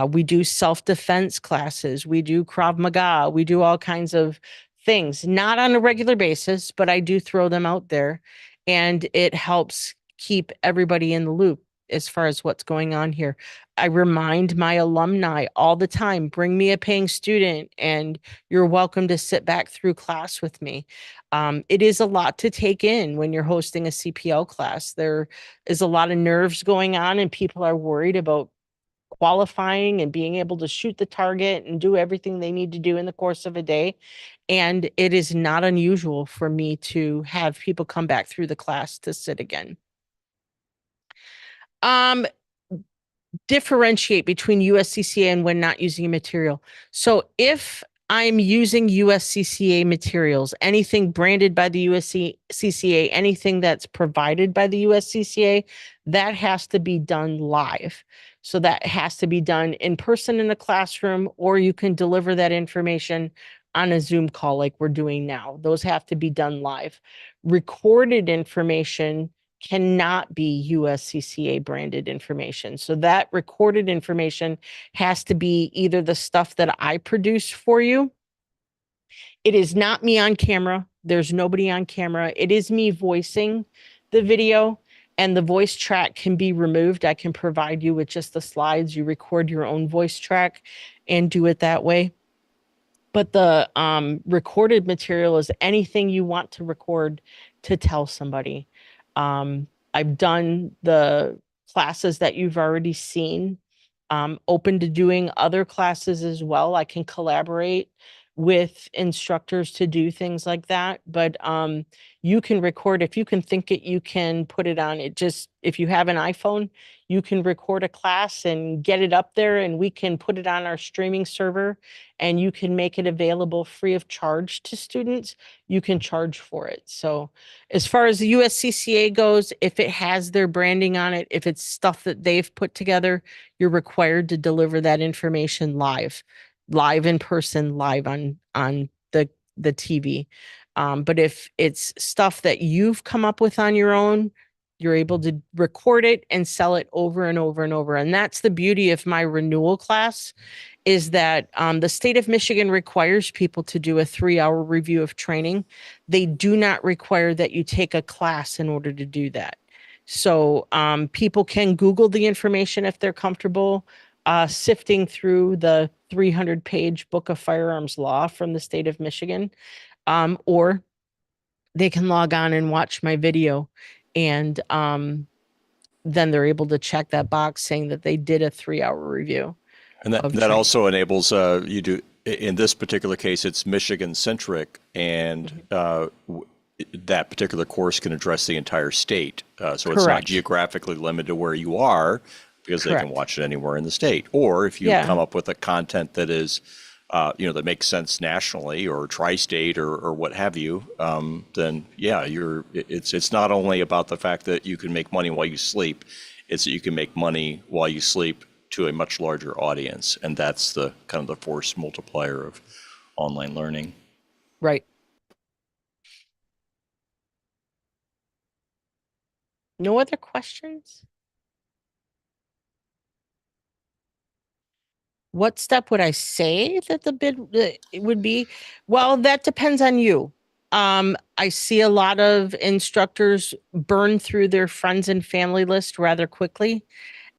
We do self-defense classes. We do Krav Maga. We do all kinds of things, not on a regular basis, but I do throw them out there, and it helps keep everybody in the loop as far as what's going on here. I remind my alumni all the time, bring me a paying student and you're welcome to sit back through class with me. It is a lot to take in when you're hosting a CPL class. There is a lot of nerves going on and people are worried about qualifying and being able to shoot the target and do everything they need to do in the course of a day. And it is not unusual for me to have people come back through the class to sit again. Um, differentiate between USCCA and when not using a material. So if I'm using USCCA materials, anything branded by the USCCA, anything that's provided by the USCCA, that has to be done live. So that has to be done in person in a classroom, or you can deliver that information on a Zoom call like we're doing now. Those have to be done live. Recorded information cannot be USCCA branded information. So that recorded information has to be either the stuff that I produce for you. It is not me on camera. There's nobody on camera. It is me voicing the video, and the voice track can be removed. I can provide you with just the slides. You record your own voice track and do it that way. But the recorded material is anything you want to record to tell somebody. I've done the classes that you've already seen. Open to doing other classes as well. I can collaborate with instructors to do things like that. But you can record, if you can think it, you can put it on. It just, if you have an iPhone, you can record a class and get it up there, and we can put it on our streaming server, and you can make it available free of charge to students. You can charge for it. So as far as the USCCA goes, if it has their branding on it, if it's stuff that they've put together, you're required to deliver that information live in person, live on the TV. But if it's stuff that you've come up with on your own, you're able to record it and sell it over and over and over. And that's the beauty of my renewal class, is that the state of Michigan requires people to do a 3-hour review of training. They do not require that you take a class in order to do that. So people can Google the information if they're comfortable sifting through the 300-page book of firearms law from the state of Michigan, or they can log on and watch my video, and then they're able to check that box saying that they did a 3-hour review. And that training. also enables you to, in this particular case, it's Michigan centric, and that particular course can address the entire state. So it's not Correct. geographically limited to where you are, because they Correct. can watch it anywhere in the state. Or if you Yeah. come up with a content that is, that makes sense nationally or tri-state or what have you, then yeah, it's not only about the fact that you can make money while you sleep, it's that you can make money while you sleep to a much larger audience. And that's the kind of the force multiplier of online learning. Right. No other questions? What step would I say that the bid it would be? Well, that depends on you. I see a lot of instructors burn through their friends and family list rather quickly.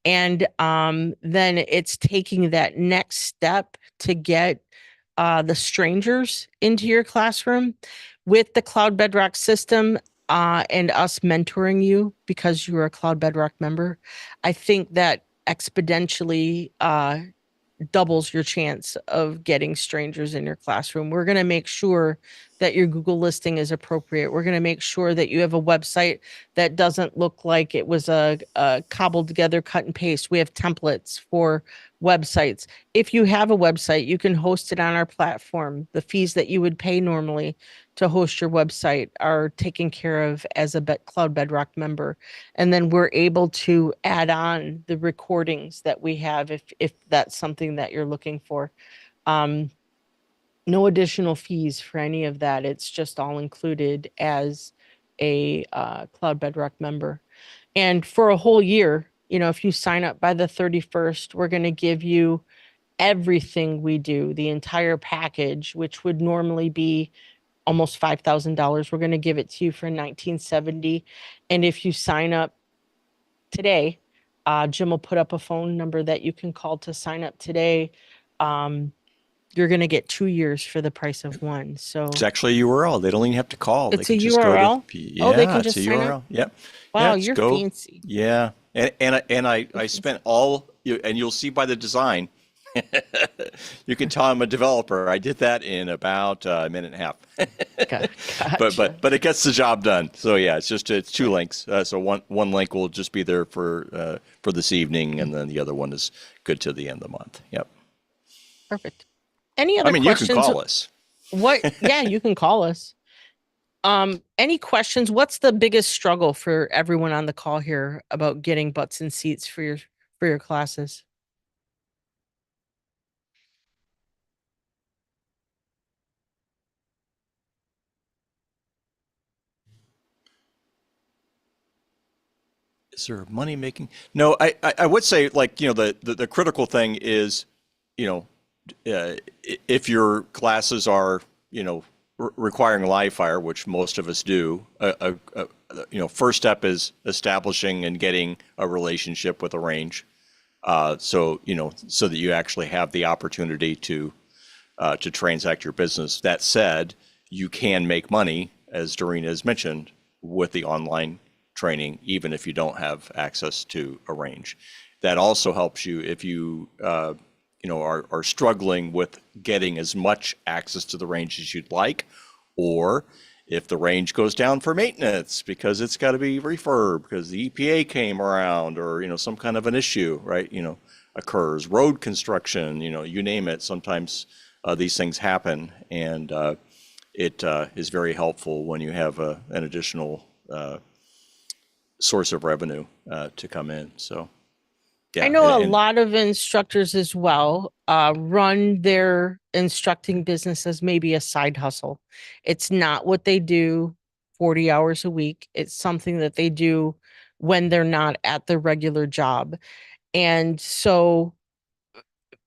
And then it's taking that next step to get the strangers into your classroom with the Cloud Bedrock system, and us mentoring you because you're a Cloud Bedrock member. I think that exponentially doubles your chance of getting strangers in your classroom. We're going to make sure that your Google listing is appropriate. We're going to make sure that you have a website that doesn't look like it was a cobbled together cut and paste. We have templates for websites. If you have a website, you can host it on our platform. The fees that you would pay normally to host your website are taken care of as a Cloud Bedrock member. And then we're able to add on the recordings that we have if that's something that you're looking for. No additional fees for any of that. It's just all included as a Cloud Bedrock member. And for a whole year, if you sign up by the 31st, we're going to give you everything we do, the entire package, which would normally be almost $5,000. We're going to give it to you for 1970. And if you sign up today, Jim will put up a phone number that you can call to sign up today. You're going to get 2 years for the price of one. So It's actually a URL. They don't even have to call. They it's a can just go URL. to, Oh, they yeah, can it's just a sign URL. up. Yep. Wow, Yeah, just you're go. fancy. Yeah. And I spent and you'll see by the design, you can tell I'm a developer. I did that in about a minute and a half. Gotcha. But it gets the job done. So yeah, it's 2 links. So one link will just be there for this evening, and then the other one is good to the end of the month. Yep. Perfect. Any I other mean, you can questions? call us. Yeah, you can call us. Any questions? What's the biggest struggle for everyone on the call here about getting butts and seats for your classes? Is there money making? No, I would say, like, the critical thing is, you know, if your classes are, requiring live fire, which most of us do, first step is establishing and getting a relationship with a range. So that you actually have the opportunity to transact your business. That said, you can make money, as Doreen has mentioned, with the online training, even if you don't have access to a range. That also helps you if you are struggling with getting as much access to the range as you'd like, or if the range goes down for maintenance because it's got to be refurbed because the EPA came around, or some kind of an issue, right? Occurs, road construction, you name it. Sometimes these things happen, and it is very helpful when you have an additional source of revenue to come in. So, I yeah, know a and lot of instructors as well run their instructing business as maybe a side hustle. It's not what they do 40 hours a week. It's something that they do when they're not at their regular job. And so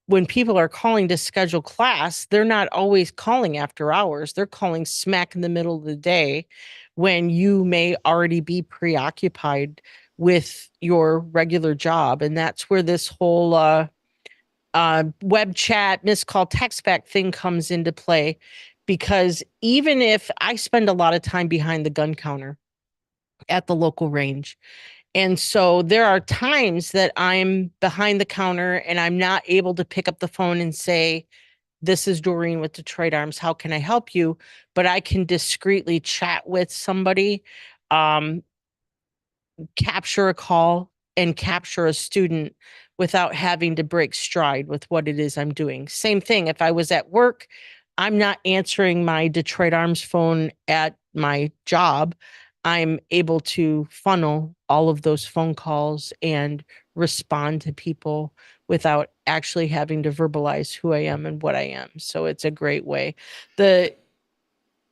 when people are calling to schedule class, they're not always calling after hours. They're calling smack in the middle of the day when you may already be preoccupied with your regular job. And that's where this whole web chat, missed call, text back thing comes into play. Because even if I spend a lot of time behind the gun counter at the local range, and so there are times that I'm behind the counter and I'm not able to pick up the phone and say, "This is Doreen with Detroit Arms. How can I help you?" But I can discreetly chat with somebody, um, capture a call, and capture a student without having to break stride with what it is I'm doing. Same thing. If I was at work, I'm not answering my Detroit Arms phone at my job. I'm able to funnel all of those phone calls and respond to people without actually having to verbalize who I am and what I am. So it's a great way. The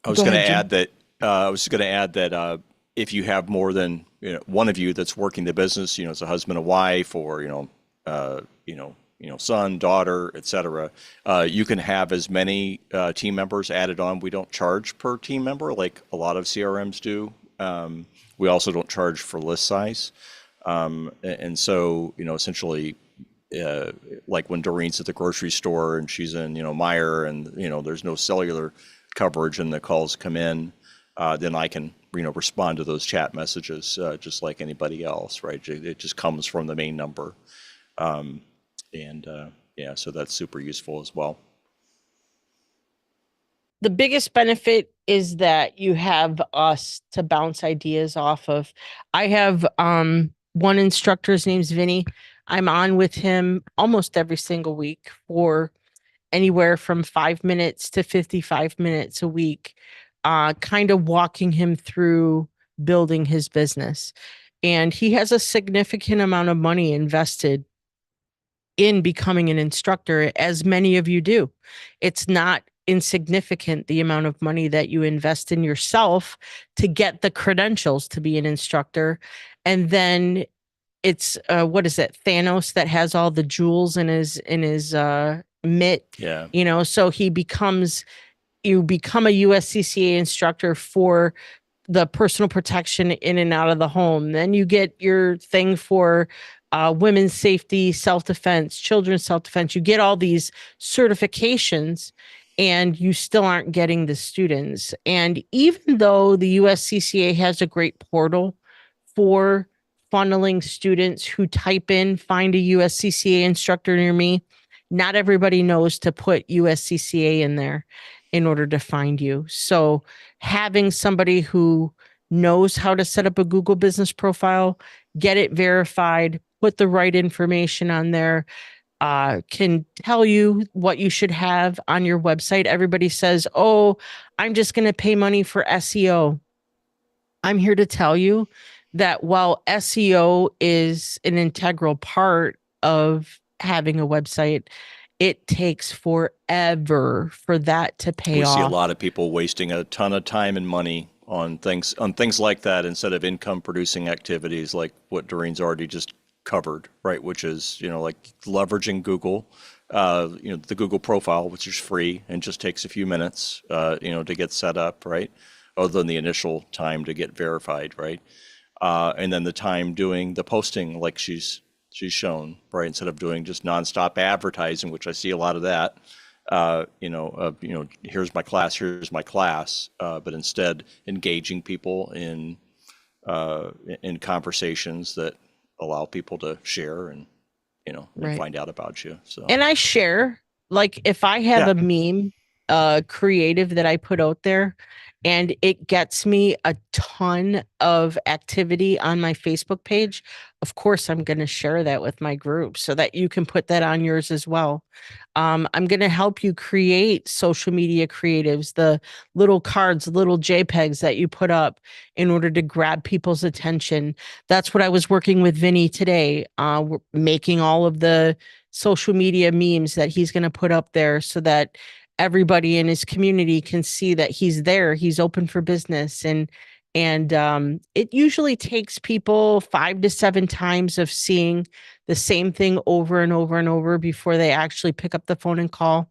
I was Go going ahead, to Jim. add that if you have more than one of you that's working the business, as a husband and wife, or son, daughter, etc., you can have as many team members added on. We don't charge per team member like a lot of CRMs do. We also don't charge for list size, and so essentially, like when Doreen's at the grocery store and she's in Meyer, and there's no cellular coverage and the calls come in, then I can respond to those chat messages just like anybody else, right? It just comes from the main number, and yeah, so that's super useful as well. the biggest benefit is that you have us to bounce ideas off of. I have one instructor, his name's Vinny. I'm on with him almost every single week for anywhere from 5 minutes to 55 minutes a week, kind of walking him through building his business. And he has a significant amount of money invested in becoming an instructor, as many of you do. It's not insignificant the amount of money that you invest in yourself to get the credentials to be an instructor. And then it's what is it, Thanos, that has all the jewels in his mitt, Yeah. so you become a USCCA instructor for the personal protection in and out of the home. Then you get your thing for women's safety, self-defense, children's self-defense. You get all these certifications and you still aren't getting the students. And even though the USCCA has a great portal for funneling students who type in find a USCCA instructor near me, not everybody knows to put USCCA in there in order to find you. So having somebody who knows how to set up a Google business profile, get it verified, put the right information on there, can tell you what you should have on your website. Everybody says, oh, I'm just going to pay money for SEO. I'm here to tell you that while SEO is an integral part of having a website, it takes forever for that to pay We see a off. lot of people wasting a ton of time and money on things like that instead of income producing activities like what Doreen's already just covered, right? Which is, like leveraging Google, the Google profile, which is free and just takes a few minutes, to get set up, right? Other than the initial time to get verified, right? And then the time doing the posting like she's shown, right? Instead of doing just nonstop advertising, which I see a lot of that, here's my class, but instead engaging people in conversations that allow people to share and Right. find out about you. So And I share, like, if I have yeah, a meme, creative that I put out there and it gets me a ton of activity on my Facebook page, of course I'm going to share that with my group so that you can put that on yours as well. I'm going to help you create social media creatives, the little cards, little JPEGs that you put up in order to grab people's attention. That's what I was working with Vinny today, we're making all of the social media memes that he's going to put up there so that everybody in his community can see that he's there, he's open for business. And it usually takes people 5 to 7 times of seeing the same thing over and over and over before they actually pick up the phone and call.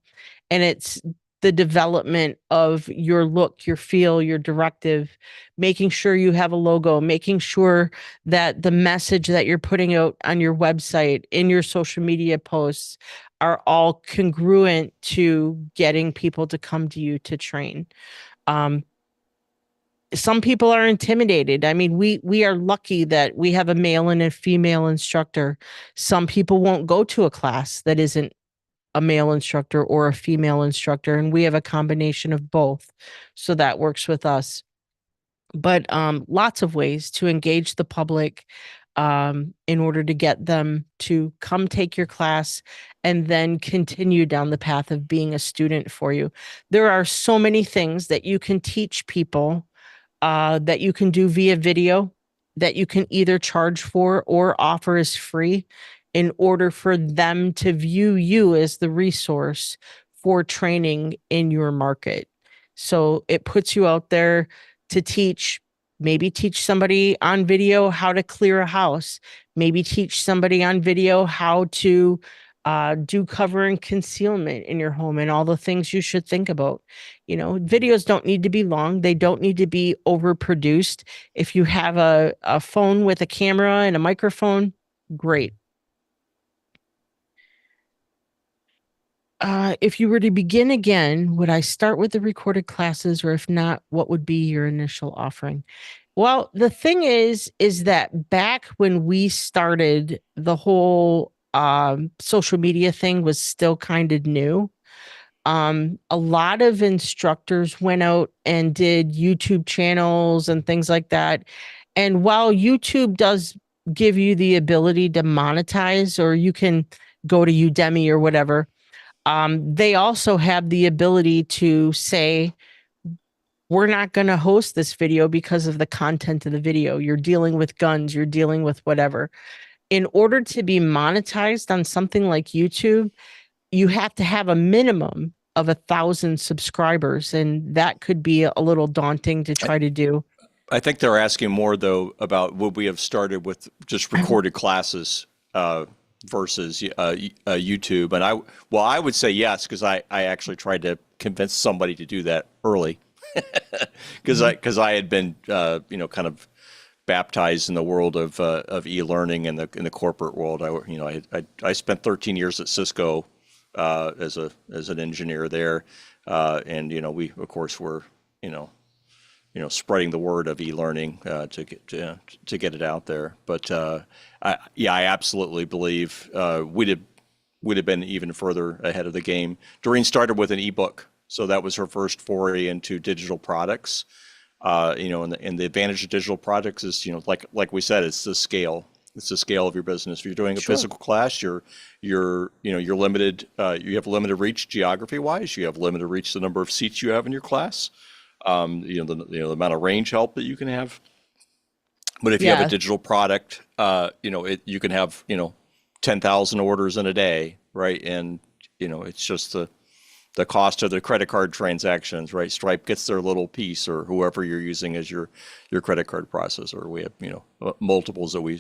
And it's the development of your look, your feel, your directive, making sure you have a logo, making sure that the message that you're putting out on your website, in your social media posts, are all congruent to getting people to come to you to train. Some people are intimidated. I mean, we are lucky that we have a male and a female instructor. Some people won't go to a class that isn't a male instructor or a female instructor, and we have a combination of both. So that works with us. But lots of ways to engage the public in order to get them to come take your class and then continue down the path of being a student for you. There are so many things that you can teach people that you can do via video that you can either charge for or offer as free in order for them to view you as the resource for training in your market. So it puts you out there to maybe teach somebody on video how to clear a house, maybe teach somebody on video how to do cover and concealment in your home and all the things you should think about. Videos don't need to be long. They don't need to be overproduced. If you have a phone with a camera and a microphone, great. If you were to begin again, would I start with the recorded classes, or if not, what would be your initial offering? Well, the thing is that back when we started, the whole social media thing was still kind of new. A lot of instructors went out and did YouTube channels and things like that. And while YouTube does give you the ability to monetize, or you can go to Udemy or whatever, they also have the ability to say, we're not going to host this video because of the content of the video. You're dealing with guns, you're dealing with whatever. In order to be monetized on something like YouTube, you have to have a minimum of 1,000 subscribers, and that could be a little daunting to try to do. I think they're asking more though about would we have started with just recorded classes versus YouTube, and I would say yes, because I actually tried to convince somebody to do that early because I had been kind of baptized in the world of e-learning in the corporate world. I spent 13 years at Cisco as an engineer there, and we of course were spreading the word of e-learning to get it out there. But I absolutely believe would have been even further ahead of the game. Doreen started with an ebook, so that was her first foray into digital products. And the advantage of digital products is, like we said, it's the scale. It's the scale of your business. If you're doing a physical class, you're limited. You have limited reach geography wise. You have limited reach the number of seats you have in your class. The amount of range help that you can have. But if you have a digital product, you can have 10,000 orders in a day, right? And it's just the cost of the credit card transactions, right? Stripe gets their little piece, or whoever you're using as your credit card processor. We have multiples that we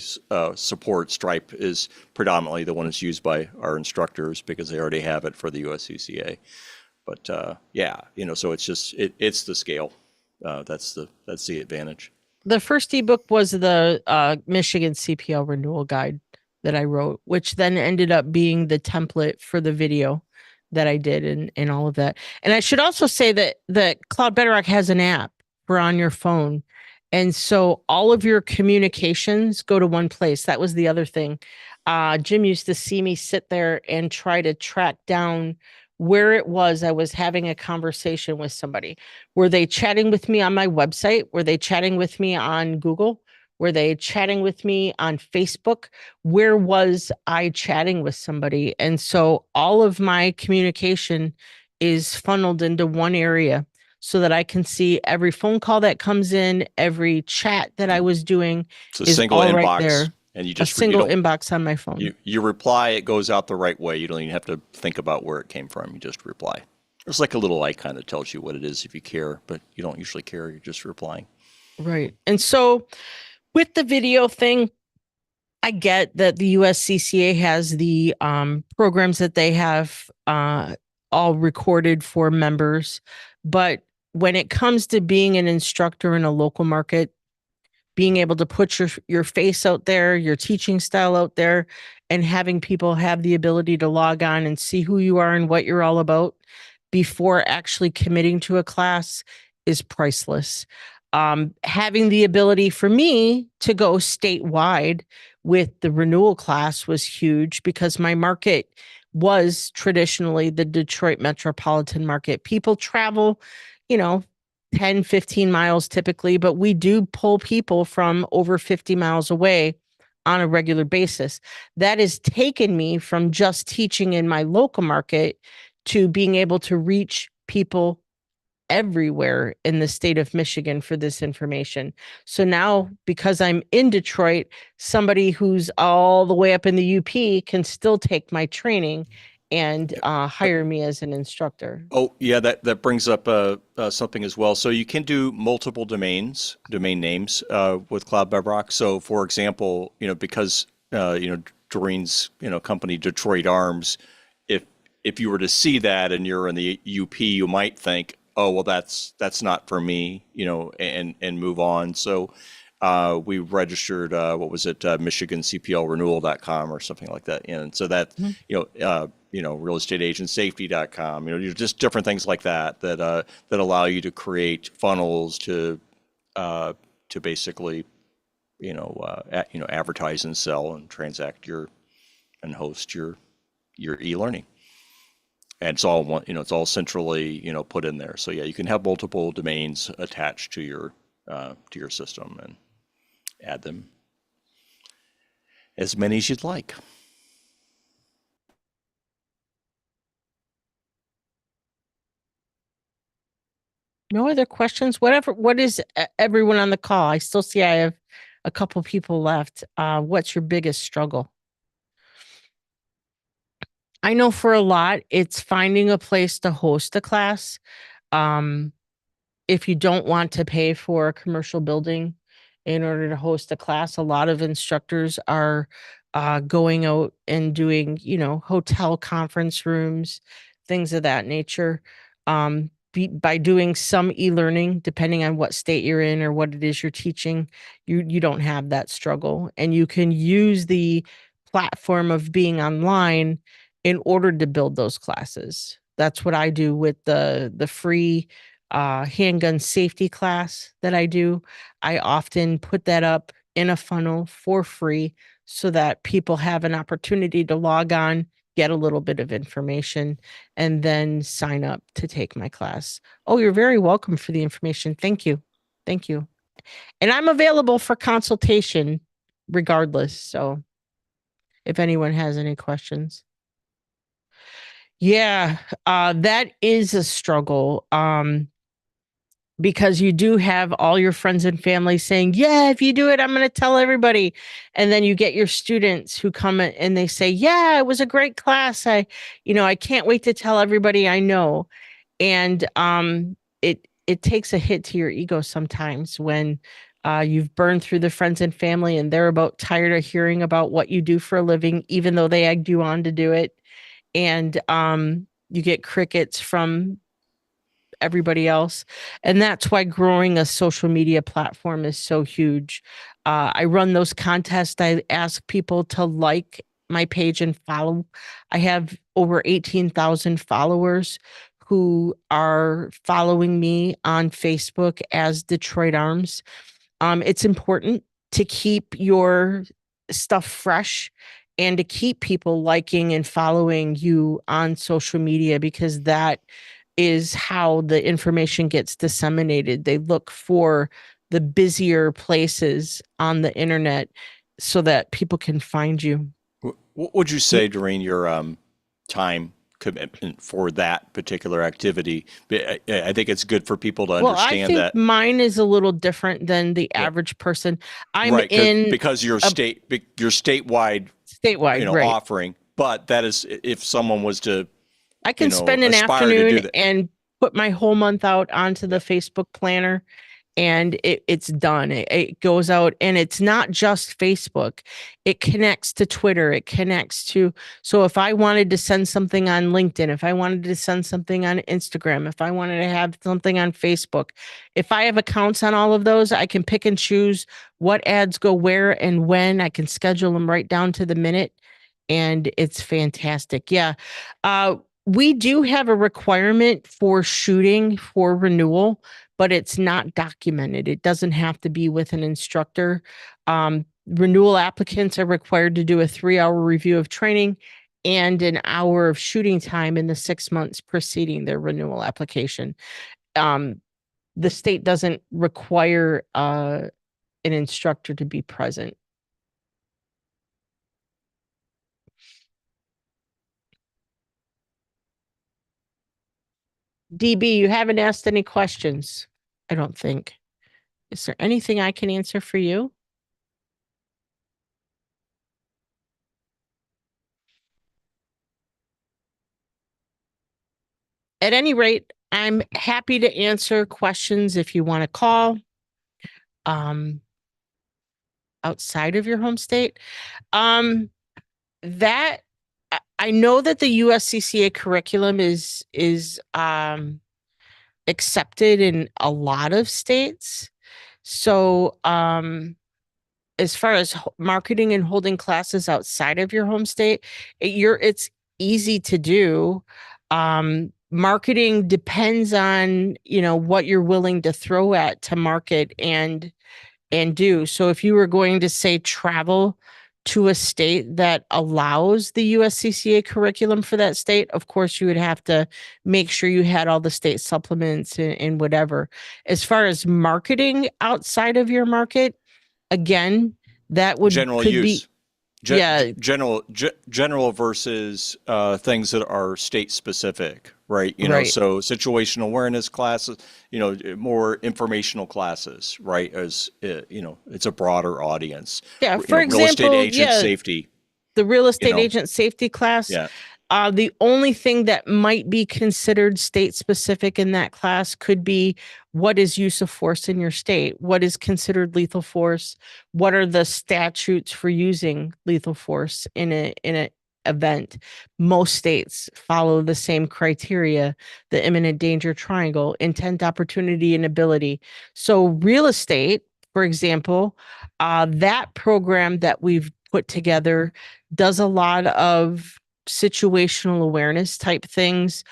support. Stripe is predominantly the one that's used by our instructors because they already have it for the USCCA. But so it's the scale. That's the advantage. The first ebook was the Michigan CPL renewal guide that I wrote, which then ended up being the template for the video that I did and all of that. And I should also say that Cloud Bedrock has an app for on your phone. And so all of your communications go to one place. That was the other thing. Jim used to see me sit there and try to track down where it was I was having a conversation with somebody. Were they chatting with me on my website? Were they chatting with me on Google? Were they chatting with me on Facebook? Where was I chatting with somebody? And so all of my communication is funneled into one area so that I can see every phone call that comes in, every chat that I was doing. It's a single all inbox. right there. And you a single inbox on my phone. You reply, it goes out the right way. You don't even have to think about where it came from. You just reply. There's like a little icon that tells you what it is if you care, but you don't usually care. You're just replying. Right. And so with the video thing, I get that the USCCA has the programs that they have all recorded for members. But when it comes to being an instructor in a local market, being able to put your face out there, your teaching style out there, and having people have the ability to log on and see who you are and what you're all about before actually committing to a class is priceless. Having the ability for me to go statewide with the renewal class was huge because my market was traditionally the Detroit metropolitan market. People travel, 10, 15 miles typically, but we do pull people from over 50 miles away on a regular basis. That has taken me from just teaching in my local market to being able to reach people everywhere in the state of Michigan for this information. So now, because I'm in Detroit, somebody who's all the way up in the UP can still take my training and hire me as an instructor. Oh, yeah, that brings up something as well. So you can do multiple domain names with Cloud Bedrock. So, for example, because Doreen's company Detroit Arms, if you were to see that and you're in the UP, you might think, oh, well, that's not for me, and move on. So we registered, MichiganCPLrenewal.com or something like that. And so that, realestateagentsafety.com, just different things like that allow you to create funnels to basically, advertise and sell and transact and host your e-learning. And it's all one, it's all centrally, put in there. So yeah, you can have multiple domains attached to your system and add them as many as you'd like. No other questions? What is everyone on the call? I still see I have a couple people left. What's your biggest struggle? I know for a lot, it's finding a place to host a class. Um, if you don't want to pay for a commercial building in order to host a class, a lot of instructors are going out and doing, hotel conference rooms, things of that nature. By doing some e-learning, depending on what state you're in or what it is you're teaching, you don't have that struggle, and you can use the platform of being online in order to build those classes. That's what I do with the free handgun safety class that I do. I often put that up in a funnel for free so that people have an opportunity to log on, get a little bit of information, and then sign up to take my class. Oh, you're very welcome for the information. Thank you. Thank you. And I'm available for consultation regardless. So if anyone has any questions. Yeah, that is a struggle. Because you do have all your friends and family saying, yeah, if you do it, I'm going to tell everybody. And then you get your students who come and they say, yeah, it was a great class. I can't wait to tell everybody I know. And it takes a hit to your ego sometimes when you've burned through the friends and family and they're about tired of hearing about what you do for a living, even though they egged you on to do it. And you get crickets from everybody else. And that's why growing a social media platform is so huge. I run those contests. I ask people to like my page and follow. I have over 18,000 followers who are following me on Facebook as Detroit Arms. It's important to keep your stuff fresh and to keep people liking and following you on social media, because that is how the information gets disseminated. They look for the busier places on the internet so that people can find you. What would you say during your time commitment for that particular activity? I think it's good for people to Well, I understand think that. mine is a little different than the average person. I'm Right, in because you're you're statewide, statewide, right? offering. But that is, if someone was to, I can spend an aspire to do afternoon that. and put my whole month out onto the Facebook planner, and it's done. It goes out, and it's not just Facebook. It connects to Twitter. It connects to, so if I wanted to send something on LinkedIn, if I wanted to send something on Instagram, if I wanted to have something on Facebook, if I have accounts on all of those, I can pick and choose what ads go where and when. I can schedule them right down to the minute, and it's fantastic. Yeah. We do have a requirement for shooting for renewal, but it's not documented. It doesn't have to be with an instructor. Renewal applicants are required to do a 3-hour review of training and an hour of shooting time in the 6 months preceding their renewal application. The state doesn't require an instructor to be present. DB, you haven't asked any questions, I don't think. Is there anything I can answer for you? At any rate, I'm happy to answer questions if you want to call outside of your home state. That I know that the USCCA curriculum is accepted in a lot of states. So as far as marketing and holding classes outside of your home state, it's easy to do. Marketing depends on, what you're willing to throw at to market and do. So if you were going to say travel to a state that allows the USCCA curriculum for that state, of course, you would have to make sure you had all the state supplements and whatever. As far as marketing outside of your market, again, that General could be, use. yeah, General versus things that are state specific, right? right. So situational awareness classes, more informational classes, right? As it's a broader audience. Yeah. For Real estate example, agent yeah, safety, the real you estate know, agent safety class. yeah. The only thing that might be considered state specific in that class could be what is use of force in your state? What is considered lethal force? What are the statutes for using lethal force in a event? Most states follow the same criteria, the imminent danger triangle, intent, opportunity, and ability. So real estate, for example, that program that we've put together does a lot of situational awareness type things,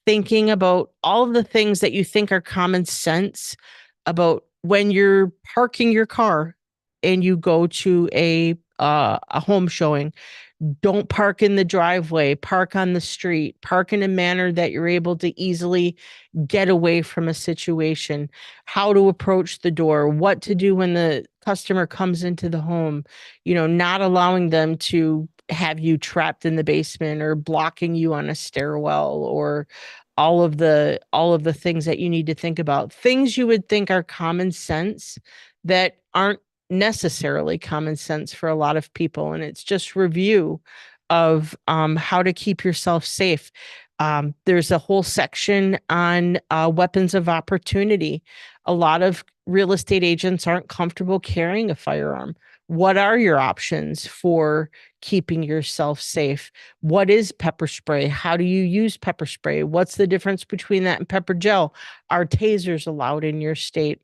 thinking about all of the things that you think are common sense about when you're parking your car and you go to a home showing. Don't park in the driveway, park on the street, park in a manner that you're able to easily get away from a situation, how to approach the door, what to do when the customer comes into the home, not allowing them to have you trapped in the basement or blocking you on a stairwell, or all of the things that you need to think about. Things you would think are common sense that aren't necessarily common sense for a lot of people. And it's just review of how to keep yourself safe. There's a whole section on weapons of opportunity. A lot of real estate agents aren't comfortable carrying a firearm. What are your options for keeping yourself safe? What is pepper spray? How do you use pepper spray? What's the difference between that and pepper gel? Are tasers allowed in your state?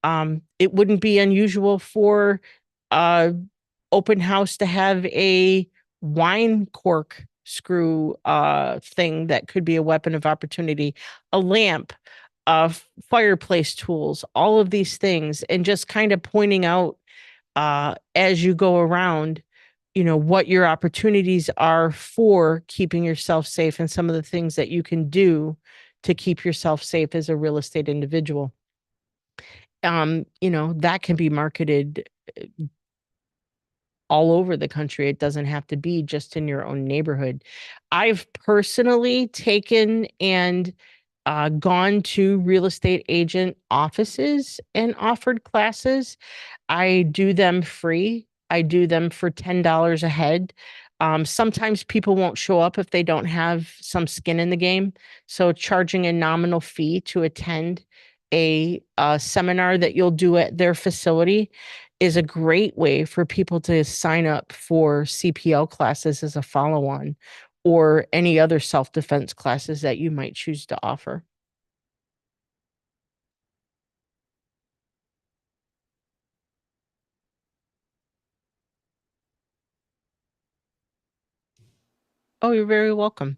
It wouldn't be unusual for open house to have a wine cork screw thing that could be a weapon of opportunity, a lamp, fireplace tools, all of these things, and just kind of pointing out as you go around, what your opportunities are for keeping yourself safe and some of the things that you can do to keep yourself safe as a real estate individual. That can be marketed all over the country. It doesn't have to be just in your own neighborhood. I've personally taken and gone to real estate agent offices and offered classes. I do them free. I do them for $10 a head. Sometimes people won't show up if they don't have some skin in the game. So charging a nominal fee to attend a seminar that you'll do at their facility is a great way for people to sign up for CPL classes as a follow-on, or any other self-defense classes that you might choose to offer. Oh, you're very welcome.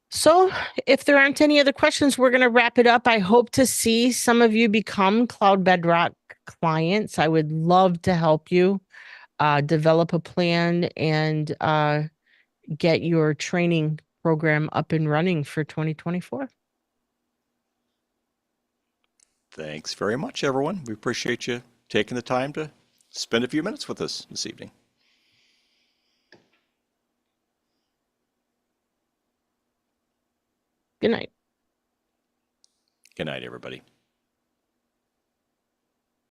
So, if there aren't any other questions, we're going to wrap it up. I hope to see some of you become Cloud Bedrock clients. I would love to help you develop a plan and get your training program up and running for 2024. Thanks very much, everyone. We appreciate you taking the time to spend a few minutes with us this evening. Good night. Good night, everybody.